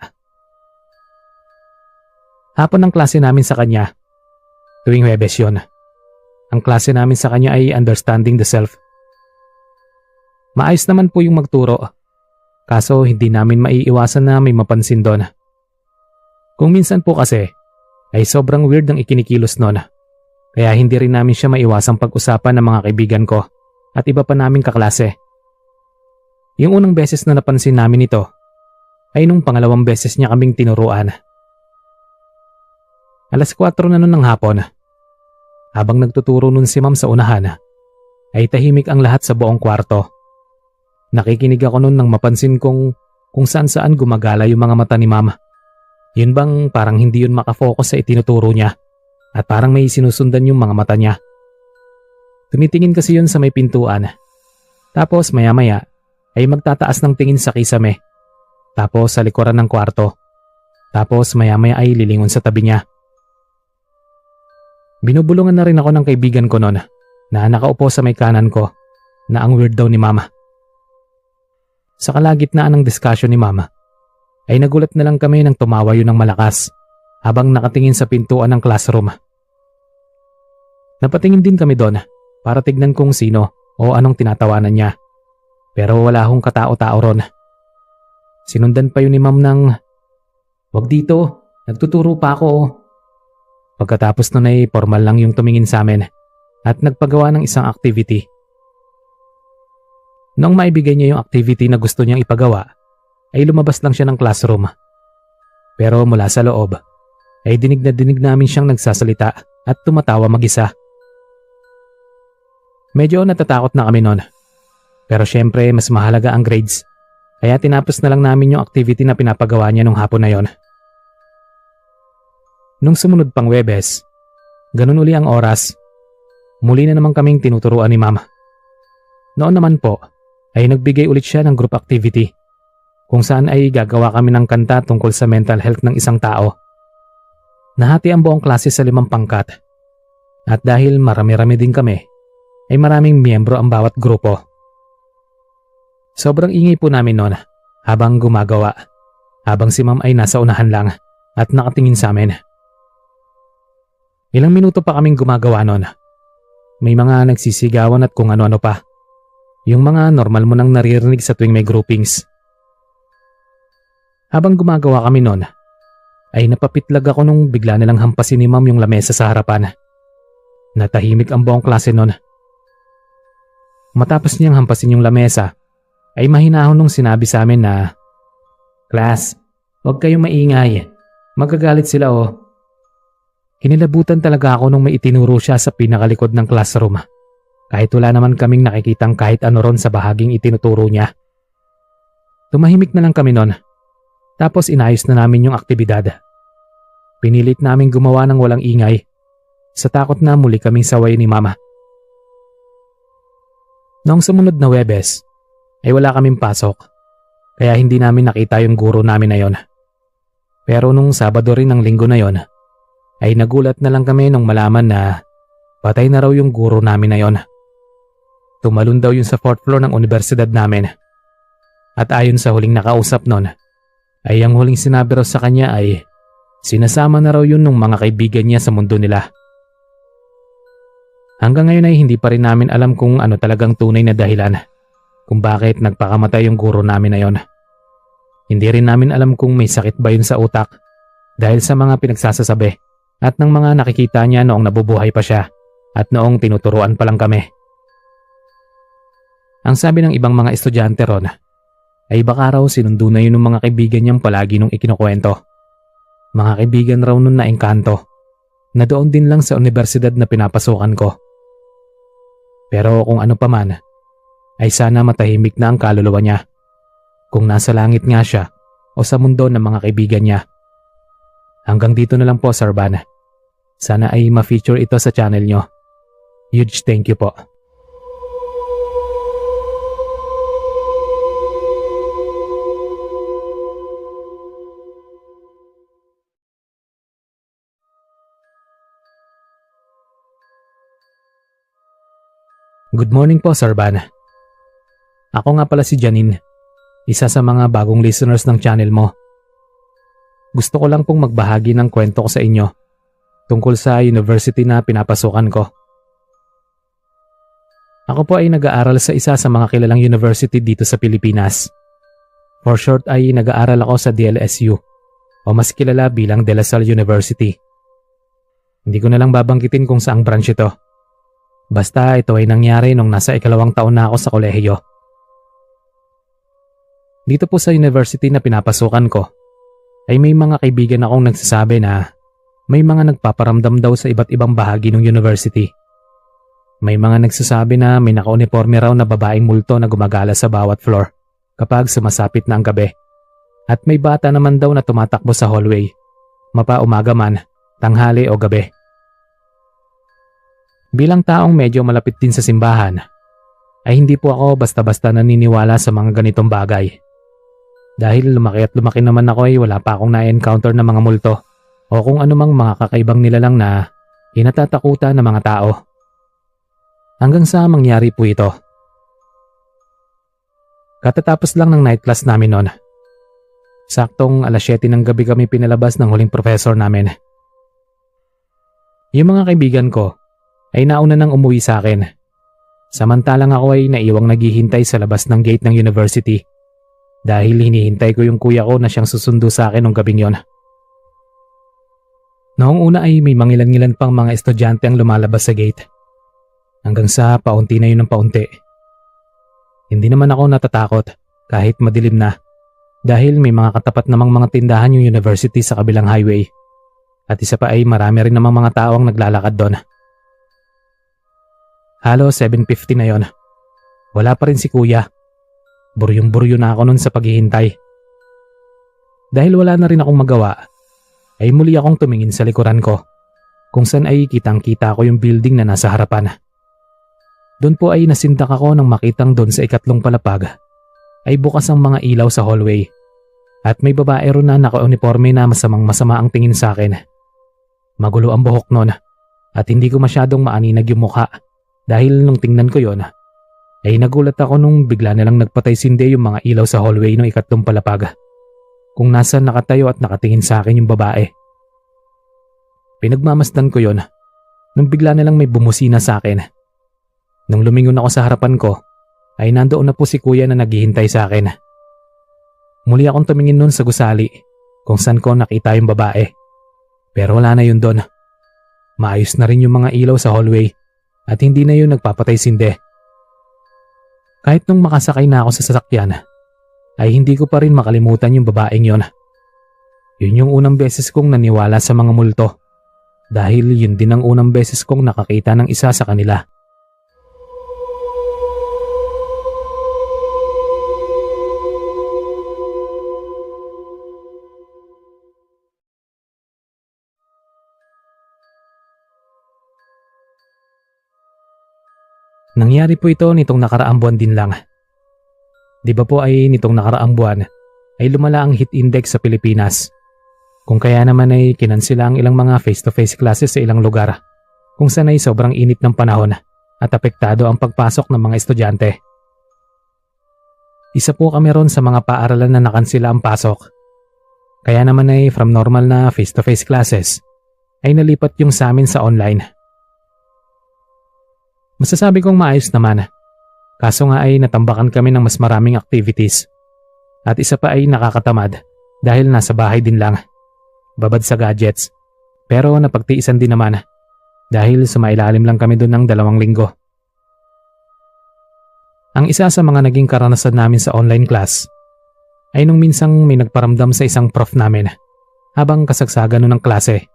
Hapon ang klase namin sa kanya, tuwing Huwebes yun. Ang klase namin sa kanya ay Understanding the Self. Maayos naman po yung magturo, kaso hindi namin maiiwasan na may mapansin doon. Kung minsan po kasi, ay sobrang weird ang ikinikilos noon. Kaya hindi rin namin siya maiwasang pag-usapan ng mga kaibigan ko at iba pa naming kaklase. Yung unang beses na napansin namin ito ay nung pangalawang beses niya kaming tinuruan. Alas 4 na nun ng hapon. Habang nagtuturo nun si ma'am sa unahan, ay tahimik ang lahat sa buong kwarto. Nakikinig ako nun nang mapansin kong kung saan-saan gumagala yung mga mata ni ma'am. Yun bang parang hindi yun makafocus sa itinuturo niya at parang may sinusundan yung mga mata niya. Tumitingin kasi yun sa may pintuan. Tapos maya-maya ay magtataas ng tingin sa kisame. Tapos sa likuran ng kwarto. Tapos maya-maya ay lilingon sa tabi niya. Binubulungan na rin ako ng kaibigan ko noon na nakaupo sa may kanan ko na ang weird daw ni mama. Sa kalagitnaan ng discussion ni mama ay nagulat na lang kami nang tumawa yun ng malakas habang nakatingin sa pintuan ng classroom. Napatingin din kami doon para tignan kung sino o anong tinatawanan niya. Pero wala akong katao-tao ron. Sinundan pa yun ni ma'am ng, "Wag dito, nagtuturo pa ako." Pagkatapos nun ay formal lang yung tumingin sa amin at nagpagawa ng isang activity. Noong maibigay niya yung activity na gusto niyang ipagawa, ay lumabas lang siya ng classroom. Pero mula sa loob, ay dinig na dinig namin siyang nagsasalita at tumatawa mag-isa. Medyo natatakot na kami noon. Pero syempre mas mahalaga ang grades, kaya tinapos na lang namin yung activity na pinapagawa niya nung hapon na yon. Nung sumunod pang Huwebes, ganun uli ang oras, muli na naman kaming tinuturuan ni mama. Noon naman po, ay nagbigay ulit siya ng group activity, kung saan ay gagawa kami ng kanta tungkol sa mental health ng isang tao. Nahati ang buong klase sa 5 pangkat, at dahil marami-rami din kami, ay maraming miyembro ang bawat grupo. Sobrang ingay po namin noon habang gumagawa, habang si ma'am ay nasa unahan lang at nakatingin sa amin. Ilang minuto pa kaming gumagawa noon. May mga nagsisigawan at kung ano-ano pa. Yung mga normal mo nang naririnig sa tuwing may groupings. Habang gumagawa kami noon, ay napapitlag ako nung bigla nilang hampasin ni ma'am yung lamesa sa harapan. Natahimik ang buong klase noon. Matapos niyang hampasin yung lamesa, ay mahinahon nung sinabi sa amin na, "Class, huwag kayong maingay. Magagalit sila oh." Kinilabutan talaga ako nung may itinuro siya sa pinakalikod ng classroom. Kahit wala naman kaming nakikitang kahit ano ron sa bahaging itinuturo niya. Tumahimik na lang kami noon. Tapos inayos na namin yung aktibidad. Pinilit namin gumawa ng walang ingay sa takot na muli kaming saway ni mama. Noong sumunod na Huwebes, ay wala kaming pasok. Kaya hindi namin nakita yung guro namin na yon. Pero nung Sabado rin ng linggo na yon, ay nagulat na lang kami nung malaman na patay na raw yung guro namin na yon. Tumalon daw yun sa 4th floor ng universidad namin. At ayon sa huling nakausap nun, ay ang huling sinabi raw sa kanya ay sinasama na raw yun ng mga kaibigan niya sa mundo nila. Hanggang ngayon ay hindi pa rin namin alam kung ano talagang tunay na dahilan kung bakit nagpakamatay yung guro namin na yon. Hindi rin namin alam kung may sakit ba yun sa utak dahil sa mga pinagsasasabi at ng mga nakikita niya noong nabubuhay pa siya at noong tinuturuan pa lang kami. Ang sabi ng ibang mga estudyante ron ay baka raw sinundo na yun ng mga kaibigan niyang palagi nung ikinukwento. Mga kaibigan raw nun na engkanto na doon din lang sa universidad na pinapasukan ko. Pero kung ano pa man, ay sana matahimik na ang kaluluwa niya. Kung nasa langit nga siya o sa mundo ng mga kaibigan niya. Hanggang dito na lang po, Sir Van. Sana ay ma-feature ito sa channel nyo. Huge thank you po. Good morning po, Sir Van. Ako nga pala si Janine, isa sa mga bagong listeners ng channel mo. Gusto ko lang pong magbahagi ng kwento ko sa inyo tungkol sa university na pinapasukan ko. Ako po ay nag-aaral sa isa sa mga kilalang university dito sa Pilipinas. For short ay nag-aaral ako sa DLSU o mas kilala bilang De La Salle University. Hindi ko na lang babanggitin kung saang branch ito. Basta ito ay nangyari nung nasa 2nd taon na ako sa kolehiyo. Dito po sa university na pinapasukan ko, ay may mga kaibigan akong nagsasabi na may mga nagpaparamdam daw sa iba't ibang bahagi ng university. May mga nagsasabi na may naka-uniforme raw na babaeng multo na gumagala sa bawat floor kapag sumasapit na ang gabi. At may bata naman daw na tumatakbo sa hallway, mapa-umaga man, tanghali o gabi. Bilang taong medyo malapit din sa simbahan, ay hindi po ako basta-basta naniniwala sa mga ganitong bagay. Dahil lumaki at lumaki naman ako ay wala pa akong na-encounter na mga multo o kung anumang mga kakaibang nilalang na kinatatakutan ng mga tao. Hanggang sa mangyari po ito. Katatapos lang ng night class namin noon. Saktong 7:00 ng gabi kami pinalabas ng huling professor namin. Yung mga kaibigan ko ay nauna nang umuwi sa akin. Samantalang ako ay naiwang naghihintay sa labas ng gate ng university dahil hinihintay ko yung kuya ko na siyang susundo sa akin nung gabing yon. Noong una ay may mangilan-ngilan pang mga estudyante ang lumalabas sa gate. Hanggang sa paunti na yun ng paunti. Hindi naman ako natatakot kahit madilim na dahil may mga katapat namang mga tindahan yung university sa kabilang highway. At isa pa ay marami rin namang mga tao ang naglalakad doon. Halos 7:50 na yon. Wala pa rin si kuya. Buryong-buryo na ako nun sa paghihintay. Dahil wala na rin akong magawa, ay muli akong tumingin sa likuran ko, kung saan ay kitang-kita ko yung building na nasa harapan. Doon po ay nasindak ako nang makitang doon sa 3rd palapag ay bukas ang mga ilaw sa hallway at may babae ron na naka-uniforme na masamang-masama ang tingin sa akin. Magulo ang buhok nun at hindi ko masyadong maaninag yung mukha. Dahil nung tingnan ko yon, ay nagulat ako nung bigla nilang nagpatay sindi yung mga ilaw sa hallway ng 3rd palapag. Kung nasaan nakatayo at nakatingin sa akin yung babae. Pinagmamasdan ko yon nung bigla nilang may bumusina sa akin. Nung lumingon ako sa harapan ko, ay nandoon na po si kuya na naghihintay sa akin. Muli akong tumingin nun sa gusali kung saan ko nakita yung babae. Pero wala na yun doon. Maayos na rin yung mga ilaw sa hallway. At hindi na yun nagpapatay sindi. Kahit nung makasakay na ako sa sasakyan, ay hindi ko pa rin makalimutan yung babaeng yon. Yun yung unang beses kong naniwala sa mga multo. Dahil yun din ang unang beses kong nakakita ng isa sa kanila. Nangyari po ito nitong nakaraang buwan din lang. Di ba po ay nitong nakaraang buwan ay lumala ang heat index sa Pilipinas. Kung kaya naman ay kinansila ang ilang mga face-to-face classes sa ilang lugar kung saan ay sobrang init ng panahon at apektado ang pagpasok ng mga estudyante. Isa po kami ron sa mga paaralan na nakansila ang pasok. Kaya naman ay from normal na face-to-face classes ay nalipat yung sa amin sa online. Masasabi kong maayos naman, kaso nga ay natambakan kami ng mas maraming activities. At isa pa ay nakakatamad dahil nasa bahay din lang, babad sa gadgets. Pero napagtiisan din naman dahil sumailalim lang kami doon ng 2 linggo. Ang isa sa mga naging karanasan namin sa online class ay nung minsang may nagparamdam sa isang prof namin habang kasagsagan nun ng klase.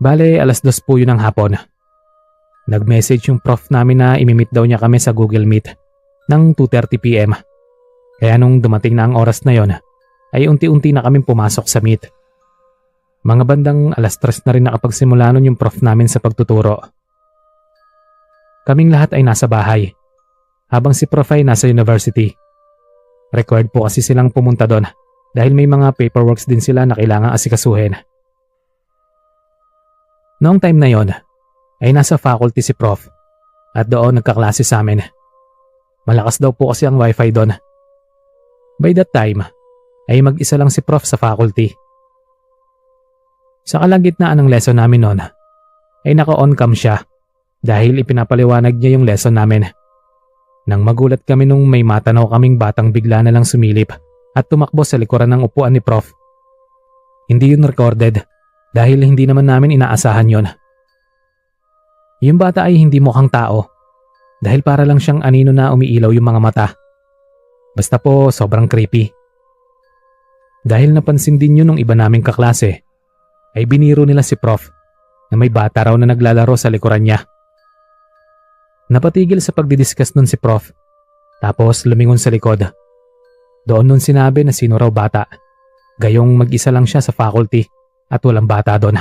Bale, 2:00 po yun ng hapon. Nag-message yung prof namin na imimit daw niya kami sa Google Meet ng 2:30 PM. Kaya nung dumating na ang oras na yon, ay unti-unti na kaming pumasok sa meet. Mga bandang 3:00 na rin nakapagsimula nun yung prof namin sa pagtuturo. Kaming lahat ay nasa bahay, habang si prof ay nasa university. Required po kasi silang pumunta doon dahil may mga paperworks din sila na kailangang asikasuhin. Noong time na yon, ay nasa faculty si prof at doon nagkaklase sa amin. Malakas daw po kasi ang wifi doon. By that time, ay mag-isa lang si prof sa faculty. Sa kalagitnaan ng lesson namin noon, ay naka-on cam siya dahil ipinapaliwanag niya yung lesson namin. Nang magulat kami nung may matanaw kaming batang bigla na lang sumilip at tumakbo sa likuran ng upuan ni prof. Hindi yun recorded dahil hindi naman namin inaasahan yon. Yung bata ay hindi mukhang tao dahil para lang siyang anino na umiilaw yung mga mata. Basta po sobrang creepy. Dahil napansin din yun ng iba naming kaklase, ay biniro nila si prof na may bata raw na naglalaro sa likuran niya. Napatigil sa pagdidiscuss nun si prof, tapos lumingon sa likod. Doon nun sinabi na sino raw bata, gayong mag-isa lang siya sa faculty at walang bata doon.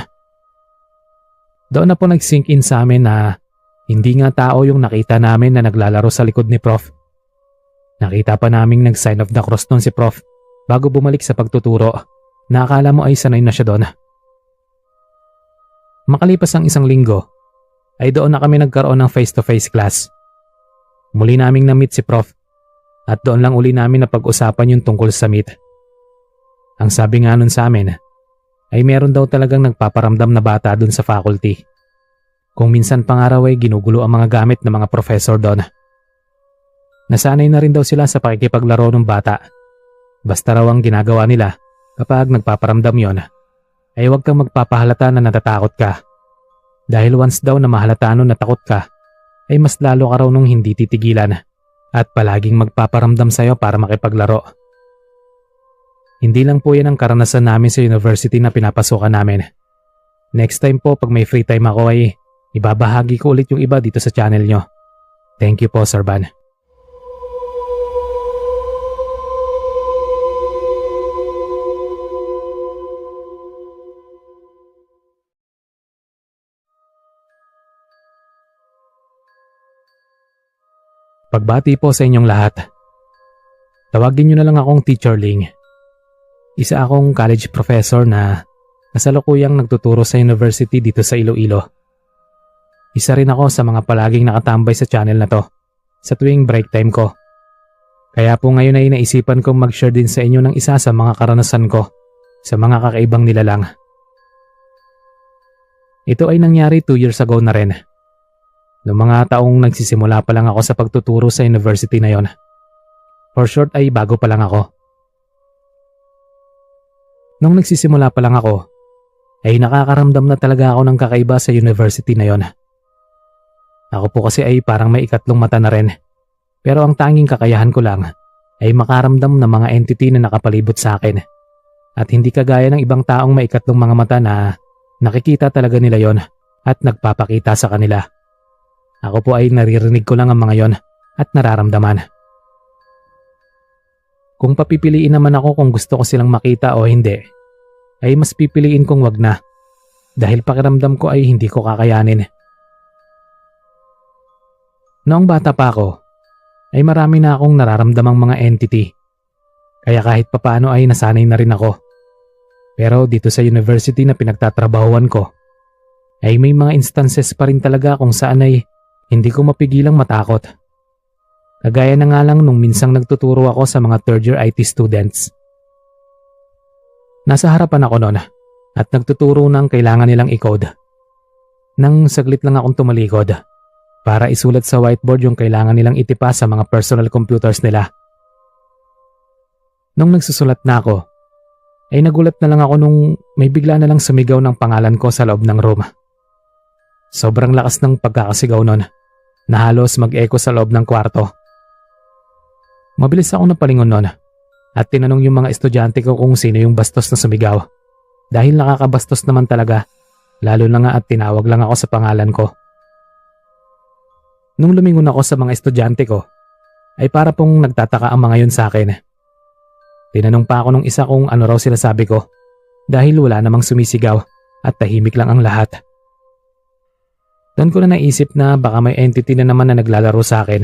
Doon na po nag-sink in sa amin na hindi nga tao yung nakita namin na naglalaro sa likod ni prof. Nakita pa naming nag-sign of the cross nun si prof bago bumalik sa pagtuturo na akala mo ay sanay na siya doon. Makalipas ang 1 linggo, ay doon na kami nagkaroon ng face-to-face class. Muli naming na-meet si prof at doon lang uli namin napag-usapan yung tungkol sa meet. Ang sabi nga nun sa amin, ay meron daw talagang nagpaparamdam na bata doon sa faculty. Kung minsan pa nga raw ay ginugulo ang mga gamit ng mga professor doon. Nasanay na rin daw sila sa pakikipaglaro ng bata. Basta raw ang ginagawa nila kapag nagpaparamdam yon, ay huwag kang magpapahalata na natatakot ka. Dahil once daw na mahalata nun na takot ka, ay mas lalo ka raw nung hindi titigilan at palaging magpaparamdam sa'yo para makipaglaro. Hindi lang po yan ang karanasan namin sa university na pinapasukan namin. Next time po pag may free time ako ay ibabahagi ko ulit yung iba dito sa channel nyo. Thank you po, Sir Van. Pagbati po sa inyong lahat. Tawagin nyo na lang akong Teacher Ling. Isa akong college professor na kasalukuyang nagtuturo sa university dito sa Iloilo. Isa rin ako sa mga palaging nakatambay sa channel na to sa tuwing break time ko. Kaya po ngayon ay naisipan kong mag-share din sa inyo ng isa sa mga karanasan ko sa mga kakaibang nilalang. Ito ay nangyari 2 years ago na rin. Noong mga taong nagsisimula pa lang ako sa pagtuturo sa university na yon. For short ay bago pa lang ako. Nung nagsisimula pa lang ako, ay nakakaramdam na talaga ako ng kakaiba sa university na yon. Ako po kasi ay parang may ikatlong mata na rin. Pero ang tanging kakayahan ko lang ay makaramdam ng mga entity na nakapalibot sa akin. At hindi kagaya ng ibang taong may ikatlong mga mata na nakikita talaga nila yon at nagpapakita sa kanila. Ako po ay naririnig ko lang ang mga yon at nararamdaman. Kung papipiliin naman ako kung gusto ko silang makita o hindi, ay mas pipiliin kong wag na dahil pakiramdam ko ay hindi ko kakayanin. Noong bata pa ako, ay marami na akong nararamdamang mga entity. Kaya kahit papaano ay nasanay na rin ako. Pero dito sa university na pinagtatrabahuan ko, ay may mga instances pa rin talaga kung saan ay hindi ko mapigilang matakot. Kagaya na nga lang nung minsang nagtuturo ako sa mga third year IT students. Nasa harapan ako noon at nagtuturo ng kailangan nilang i-code. Nang saglit lang akong tumalikod para isulat sa whiteboard yung kailangan nilang itipa sa mga personal computers nila. Nung nagsusulat na ako, ay nagulat na lang ako nung may bigla na lang sumigaw ng pangalan ko sa loob ng room. Sobrang lakas ng pagkakasigaw nun na halos mag-echo sa loob ng kwarto. Mabilis akong napalingon nun at tinanong yung mga estudyante ko kung sino yung bastos na sumigaw. Dahil nakakabastos naman talaga, lalo na nga at tinawag lang ako sa pangalan ko. Nung lumingon ako sa mga estudyante ko, ay para pong nagtataka ang mga yun sa akin. Tinanong pa ako nung isa kung ano raw sila sabi ko dahil wala namang sumisigaw at tahimik lang ang lahat. Doon ko na naisip na baka may entity na naman na naglalaro sa akin.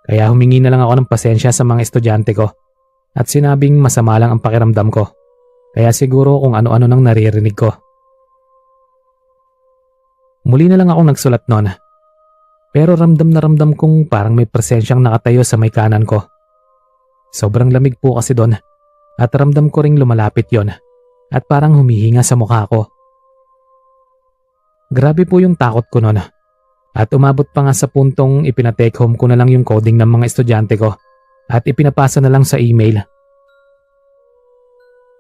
Kaya humingi na lang ako ng pasensya sa mga estudyante ko at sinabing masama lang ang pakiramdam ko. Kaya siguro kung ano-ano nang naririnig ko. Muli na lang akong nagsulat noon. Pero ramdam na ramdam kong parang may presensyang nakatayo sa may kanan ko. Sobrang lamig po kasi doon at ramdam ko ring lumalapit yon at parang humihinga sa mukha ko. Grabe po yung takot ko noon at umabot pa nga sa puntong ipinatake home ko na lang yung coding ng mga estudyante ko at ipinapasa na lang sa email.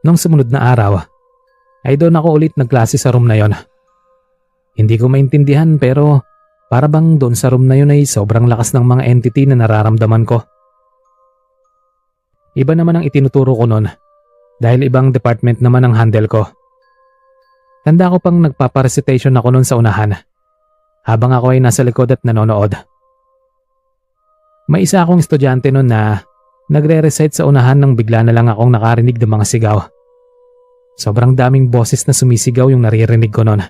Nung sumunod na araw ay doon ako ulit nagklase sa room na yon. Hindi ko maintindihan pero para bang doon sa room na yun ay sobrang lakas ng mga entity na nararamdaman ko. Iba naman ang itinuturo ko noon dahil ibang department naman ang handle ko. Tanda ko pang nagpaparecitation ako noon sa unahan habang ako ay nasa likod at nanonood. May isa akong estudyante noon na nagre-recite sa unahan nang bigla na lang akong nakarinig ng mga sigaw. Sobrang daming boses na sumisigaw yung naririnig ko noon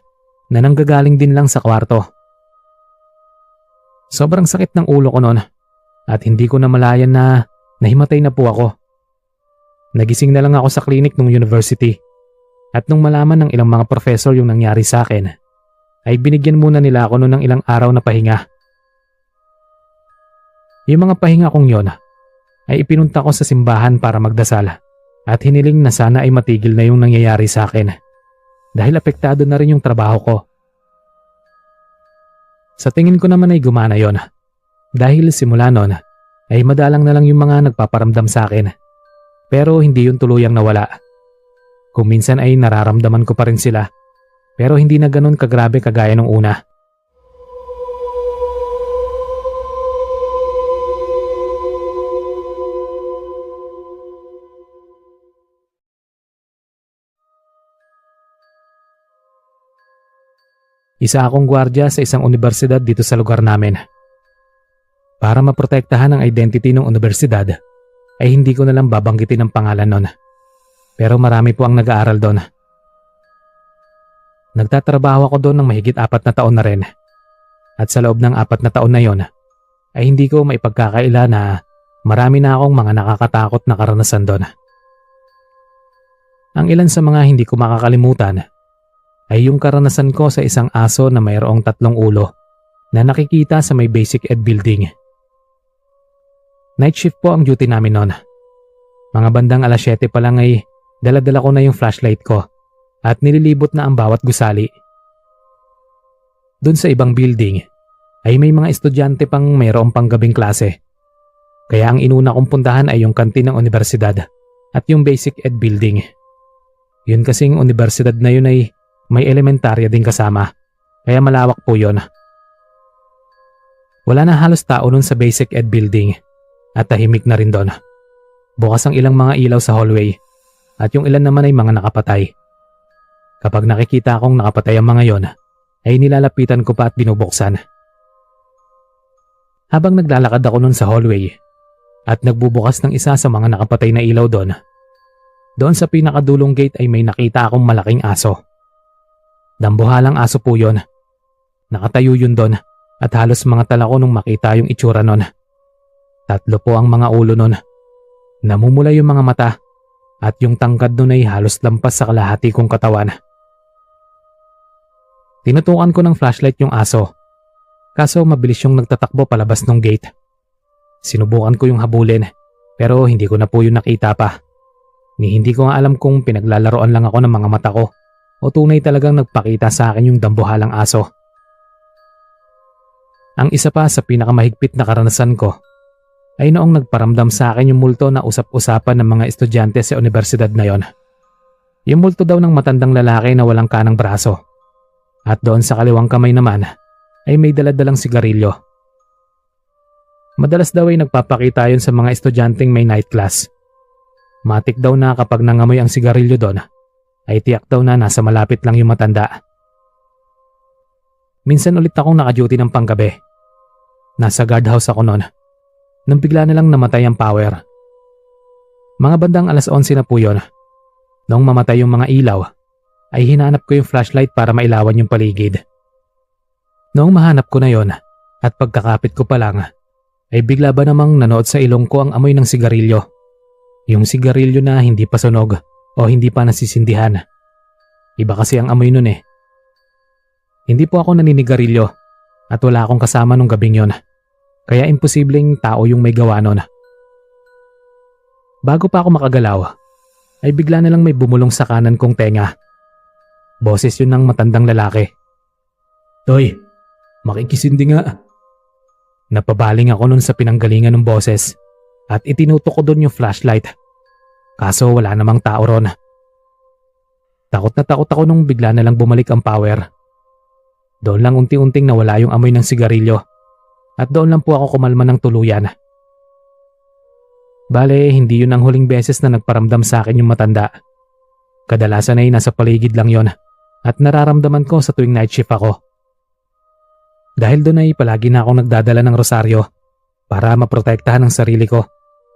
na nanggagaling din lang sa kwarto. Sobrang sakit ng ulo ko noon at hindi ko na malayan na nahimatay na po ako. Nagising na lang ako sa clinic ng university at nung malaman ng ilang mga professor yung nangyari sa akin, ay binigyan muna nila ako noon ng ilang araw na pahinga. Yung mga pahinga kong yon ay ipinunta ko sa simbahan para magdasal at hiniling na sana ay matigil na yung nangyayari sa akin dahil apektado na rin yung trabaho ko. Sa tingin ko naman ay gumana yon dahil simula noon ay madalang na lang yung mga nagpaparamdam sa akin pero hindi yun tuluyang nawala. Kung minsan ay nararamdaman ko pa rin sila pero hindi na ganun kagrabe kagaya nung una. Isa akong gwardiya sa isang universidad dito sa lugar namin. Para maprotektahan ang identity ng universidad, ay hindi ko na lang babanggitin ang pangalan nun. Pero marami po ang nag-aaral doon. Nagtatrabaho ako doon ng mahigit 4 na taon na rin. At sa loob ng 4 na taon na yon, ay hindi ko maipagkakaila na marami na akong mga nakakatakot na karanasan doon. Ang ilan sa mga hindi ko makakalimutan ay yung karanasan ko sa isang aso na mayroong 3 ulo na nakikita sa may basic ed building. Night shift po ang duty namin noon. Mga bandang 7:00 pa lang ay dala-dala ko na yung flashlight ko at nililibot na ang bawat gusali. Doon sa ibang building ay may mga estudyante pang mayroong panggabing klase. Kaya ang inuna kong puntahan ay yung kantin ng universidad at yung basic ed building. Yun kasing universidad na yun ay may elementarya din kasama, kaya malawak po yon. Wala na halos tao nun sa basic ed building at tahimik na rin doon. Bukas ang ilang mga ilaw sa hallway at yung ilan naman ay mga nakapatay. Kapag nakikita akong nakapatay ang mga yon, ay nilalapitan ko pa at binubuksan. Habang naglalakad ako nun sa hallway at nagbubukas ng isa sa mga nakapatay na ilaw doon sa pinakadulong gate ay may nakita akong malaking aso. Dambuhalang aso po yon. Nakatayo yun doon at halos mga tala ko nung makita yung itsura nun. 3 po ang mga ulo nun. Namumula yung mga mata at yung tangkad nun ay halos lampas sa kalahati kong katawan. Tinutukan ko ng flashlight yung aso. Kaso mabilis yung nagtatakbo palabas ng gate. Sinubukan ko yung habulin pero hindi ko na po yun nakita pa. Hindi ko nga alam kung pinaglalaroan lang ako ng mga mata ko o tunay talagang nagpakita sa akin yung dambuhalang aso. Ang isa pa sa pinakamahigpit na karanasan ko ay noong nagparamdam sa akin yung multo na usap-usapan ng mga estudyante sa universidad na yon. Yung multo daw ng matandang lalaki na walang kanang braso. At doon sa kaliwang kamay naman ay may daladalang sigarilyo. Madalas daw ay nagpapakita yun sa mga estudyanteng may night class. Matik daw na kapag nangamoy ang sigarilyo doon, ay tiyak daw na nasa malapit lang yung matanda. Minsan ulit akong naka-duty ng panggabi. Nasa guardhouse ako noon. Nang bigla na lang namatay ang power. Mga bandang 11:00 na po yun. Noong mamatay yung mga ilaw, ay hinanap ko yung flashlight para mailawan yung paligid. Noong mahanap ko na yon at pagkakapit ko pa lang, ay bigla ba namang nanood sa ilong ko ang amoy ng sigarilyo. Yung sigarilyo na hindi pa sunog o hindi pa nasisindihan. Iba kasi ang amoy nun eh. Hindi po ako naninigarilyo at wala akong kasama nung gabing yon. Kaya imposibleng tao yung may gawa nun. Bago pa ako makagalaw, ay bigla na lang may bumulong sa kanan kong tenga. Boses yun ng matandang lalaki. "Toy, makikisindi nga." Napabaling ako nun sa pinanggalingan ng boses at itinutok ko doon yung flashlight. Kaso wala namang tao ron. Takot na takot ako nung bigla na lang bumalik ang power. Doon lang unti-unting nawala yung amoy ng sigarilyo at doon lang po ako kumalma ng tuluyan. Bale, hindi yun ang huling beses na nagparamdam sa akin yung matanda. Kadalasan ay nasa paligid lang yon at nararamdaman ko sa tuwing night shift ako. Dahil doon ay palagi na akong nagdadala ng rosaryo para maprotektahan ang sarili ko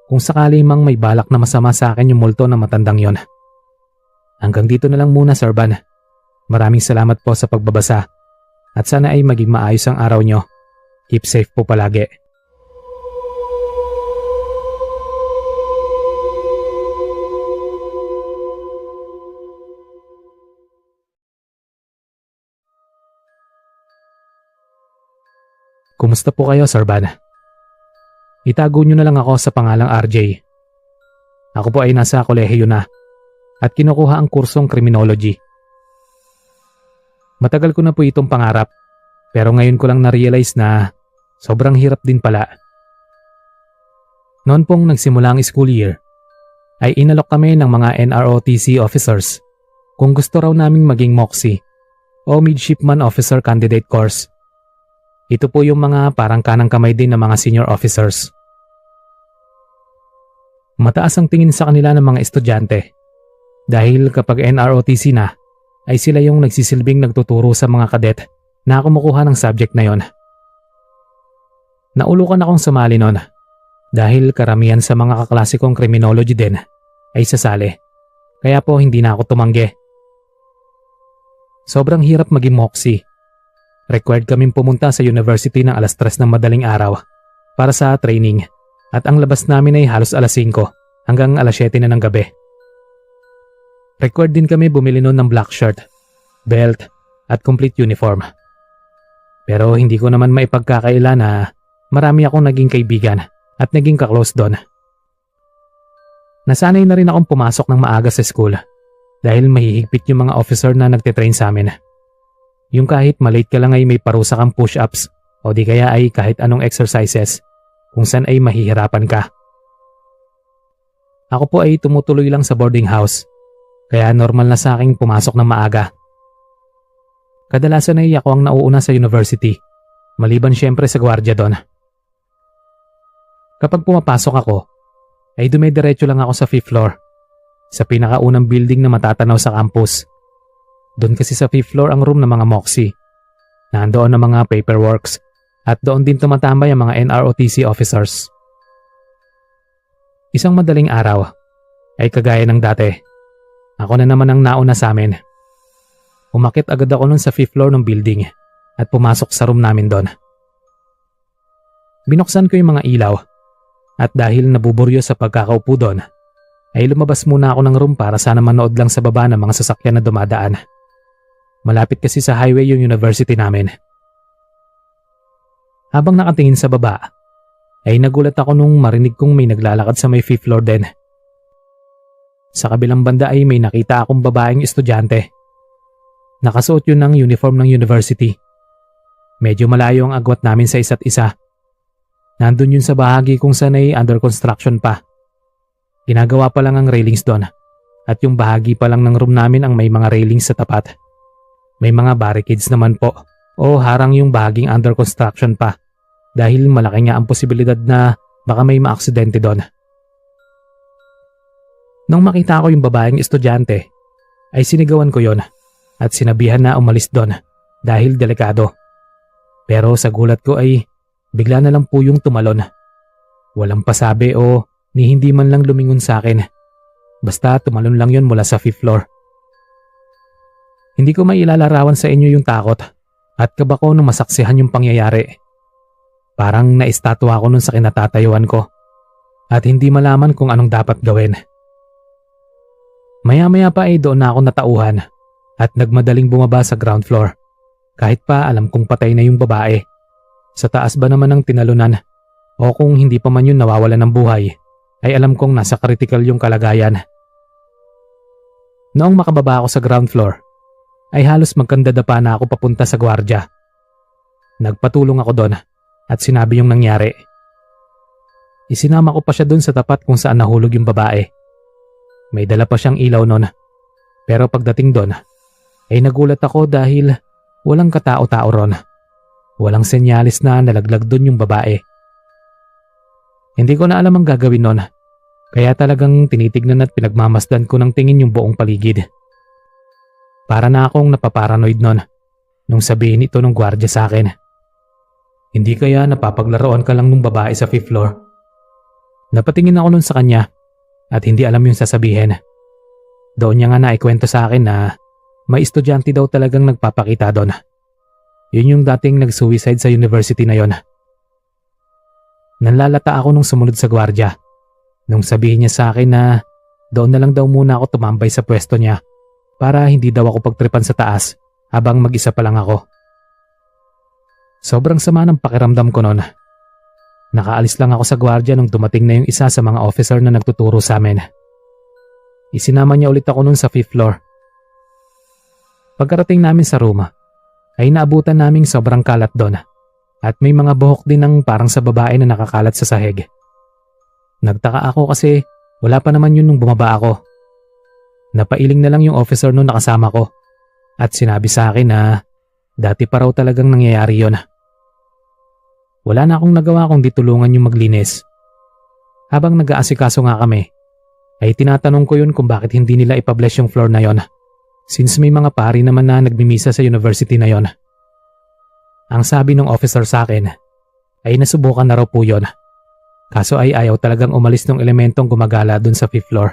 kung sakali mang may balak na masama sa akin yung multo ng matandang yon. Hanggang dito na lang muna, Sir Van. Maraming salamat po sa pagbabasa at sana ay maging maayos ang araw nyo. Keep safe po palagi. Kumusta po kayo, Sir Van? Itago nyo na lang ako sa pangalang RJ. Ako po ay nasa kolehiyo na at kinukuha ang kursong criminology. Matagal ko na po itong pangarap pero ngayon ko lang na-realize na sobrang hirap din pala. Noon pong nagsimula ang school year, ay inalok kami ng mga NROTC officers kung gusto raw naming maging MOXIE o Midshipman Officer Candidate Course. Ito po yung mga parang kanang kamay din ng mga senior officers. Mataas ang tingin sa kanila ng mga estudyante dahil kapag NROTC na, ay sila yung nagsisilbing nagtuturo sa mga kadet na kumukuha ng subject na yon. Naulukan akong sumali nun dahil karamihan sa mga kaklase kong criminology din ay sasali. Kaya po hindi na ako tumanggi. Sobrang hirap maging MOXIE. Required kaming pumunta sa university ng 3:00 ng madaling araw para sa training at ang labas namin ay halos 5:00 hanggang 7:00 na ng gabi. Required din kami bumili noon ng black shirt, belt at complete uniform. Pero hindi ko naman maipagkakaila na marami akong naging kaibigan at naging kaklose doon. Nasanay na rin akong pumasok ng maaga sa school dahil mahihigpit yung mga officer na nagtitrain sa amin. Yung kahit malate ka lang ay may parusa kang push-ups o di kaya ay kahit anong exercises kung saan ay mahihirapan ka. Ako po ay tumutuloy lang sa boarding house kaya normal na sa aking pumasok ng maaga. Kadalasan ay ako ang nauuna sa university, maliban syempre sa gwardiya doon. Kapag pumapasok ako, ay dumidiretso lang ako sa 5th floor, sa pinakaunang building na matatanaw sa campus. Doon kasi sa 5th floor ang room ng mga MOXIE. Nandoon ang mga paperworks at doon din tumatambay ang mga NROTC officers. Isang madaling araw ay kagaya ng dati. Ako na naman ang nauna sa amin. Umakit agad ako nun sa 5th floor ng building at pumasok sa room namin doon. Binuksan ko yung mga ilaw at dahil nabuburyo sa pagkakaupo doon, ay lumabas muna ako ng room para sana manood lang sa baba ng mga sasakyan na dumadaan. Malapit kasi sa highway yung university namin. Habang nakatingin sa baba, ay nagulat ako nung marinig kong may naglalakad sa may 5th floor din. Sa kabilang banda ay may nakita akong babaeng estudyante. Nakasuot yun ng uniform ng university. Medyo malayo ang agwat namin sa isa't isa. Nandun yun sa bahagi kung saan ay under construction pa. Ginagawa pa lang ang railings doon at yung bahagi pa lang ng room namin ang may mga railings sa tapat. May mga barricades naman po o harang yung bahaging under construction pa dahil malaki nga ang posibilidad na baka may maaksidente doon. Nang makita ko yung babaeng estudyante, ay sinigawan ko yon at sinabihan na umalis doon dahil delikado. Pero sa gulat ko ay Bigla na lang po yung tumalon. Walang pasabi o ni hindi man lang lumingon sa akin. Basta tumalon lang yun mula sa 5th floor. Hindi ko mailalarawan sa inyo yung takot at kaba ko nung masaksihan yung pangyayari. Parang naistatwa ako nun sa kinatatayuan ko at hindi malaman kung anong dapat gawin. Maya-maya pa ay doon na ako natauhan at nagmadaling bumaba sa ground floor. Kahit pa alam kong patay na yung babae. Sa taas ba naman ng tinalunan o kung hindi pa man yun nawawala ng buhay ay alam kong nasa critical yung kalagayan. Noong makababa ako sa ground floor ay halos magkandadapa na ako papunta sa gwardya. Nagpatulong ako doon at sinabi yung nangyari. Isinama ko pa siya doon sa tapat kung saan nahulog yung babae. May dala pa siyang ilaw noon. Pero pagdating doon ay nagulat ako dahil walang katao-tao ron. Walang senyalis na nalaglag doon yung babae. Hindi ko na alam ang gagawin noon. Kaya talagang tinitignan at pinagmamasdan ko ng tingin yung buong paligid. Para na akong napaparanoid noon nung sabihin ito ng gwardya sa akin. Hindi kaya napapaglaruan ka lang ng babae sa 5th floor? Napatingin ako noon sa kanya at hindi alam yung sasabihin. Doon niya nga naikwento sa akin na may estudyante daw talagang nagpapakita doon. Yun yung dating nag-suicide sa university na yon. Nanlalata ako nung sumunod sa gwardya. Nung sabihin niya sa akin na doon na lang daw muna ako tumambay sa pwesto niya para hindi daw ako pagtripan sa taas habang mag-isa pa lang ako. Sobrang sama ng pakiramdam ko noon. Nakaalis lang ako sa gwardya nung dumating na yung isa sa mga officer na nagtuturo sa amin. Isinama niya ulit ako noon sa 5th floor. Pagkarating namin sa room, ay naabutan naming sobrang kalat doon at may mga buhok din ng parang sa babae na nakakalat sa sahig. Nagtaka ako kasi wala pa naman yun nung bumaba ako. Napailing na lang yung officer noon nakasama ko at sinabi sa akin na dati pa raw talagang nangyayari yun. Wala na akong nagawa kundi tulungan yung maglinis. Habang nag-aasikaso nga kami, ay tinatanong ko yun kung bakit hindi nila ipabless yung floor na yon. Since may mga pari naman na nagmimisa sa university na yon. Ang sabi ng officer sa akin ay nasubukan na raw po yun. Kaso ay ayaw talagang umalis ng elementong gumagala dun sa 5th floor.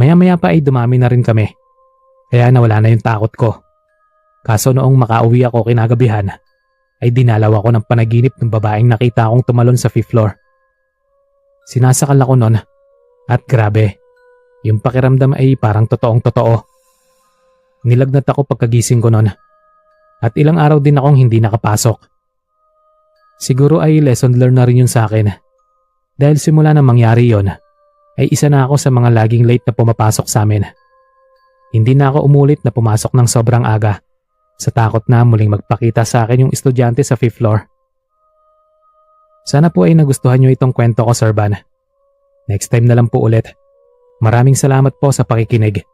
Maya-maya pa ay dumami na rin kami. Kaya nawala na yung takot ko. Kaso noong makauwi ako kinagabihan, ay dinalaw ako ng panaginip ng babaeng nakita akong tumalon sa 5th floor. Sinasakal ako noon at grabe, yung pakiramdam ay parang totoong totoo. Nilagnat ako pagkagising ko noon at ilang araw din akong hindi nakapasok. Siguro ay lesson learned na rin yun sa akin. Dahil simula na mangyari yon, ay isa na ako sa mga laging late na pumapasok sa amin. Hindi na ako umulit na pumasok ng sobrang aga sa takot na muling magpakita sa akin yung estudyante sa 5th floor. Sana po ay nagustuhan nyo itong kwento ko, Sir Van. Next time na lang po ulit. Maraming salamat po sa pakikinig.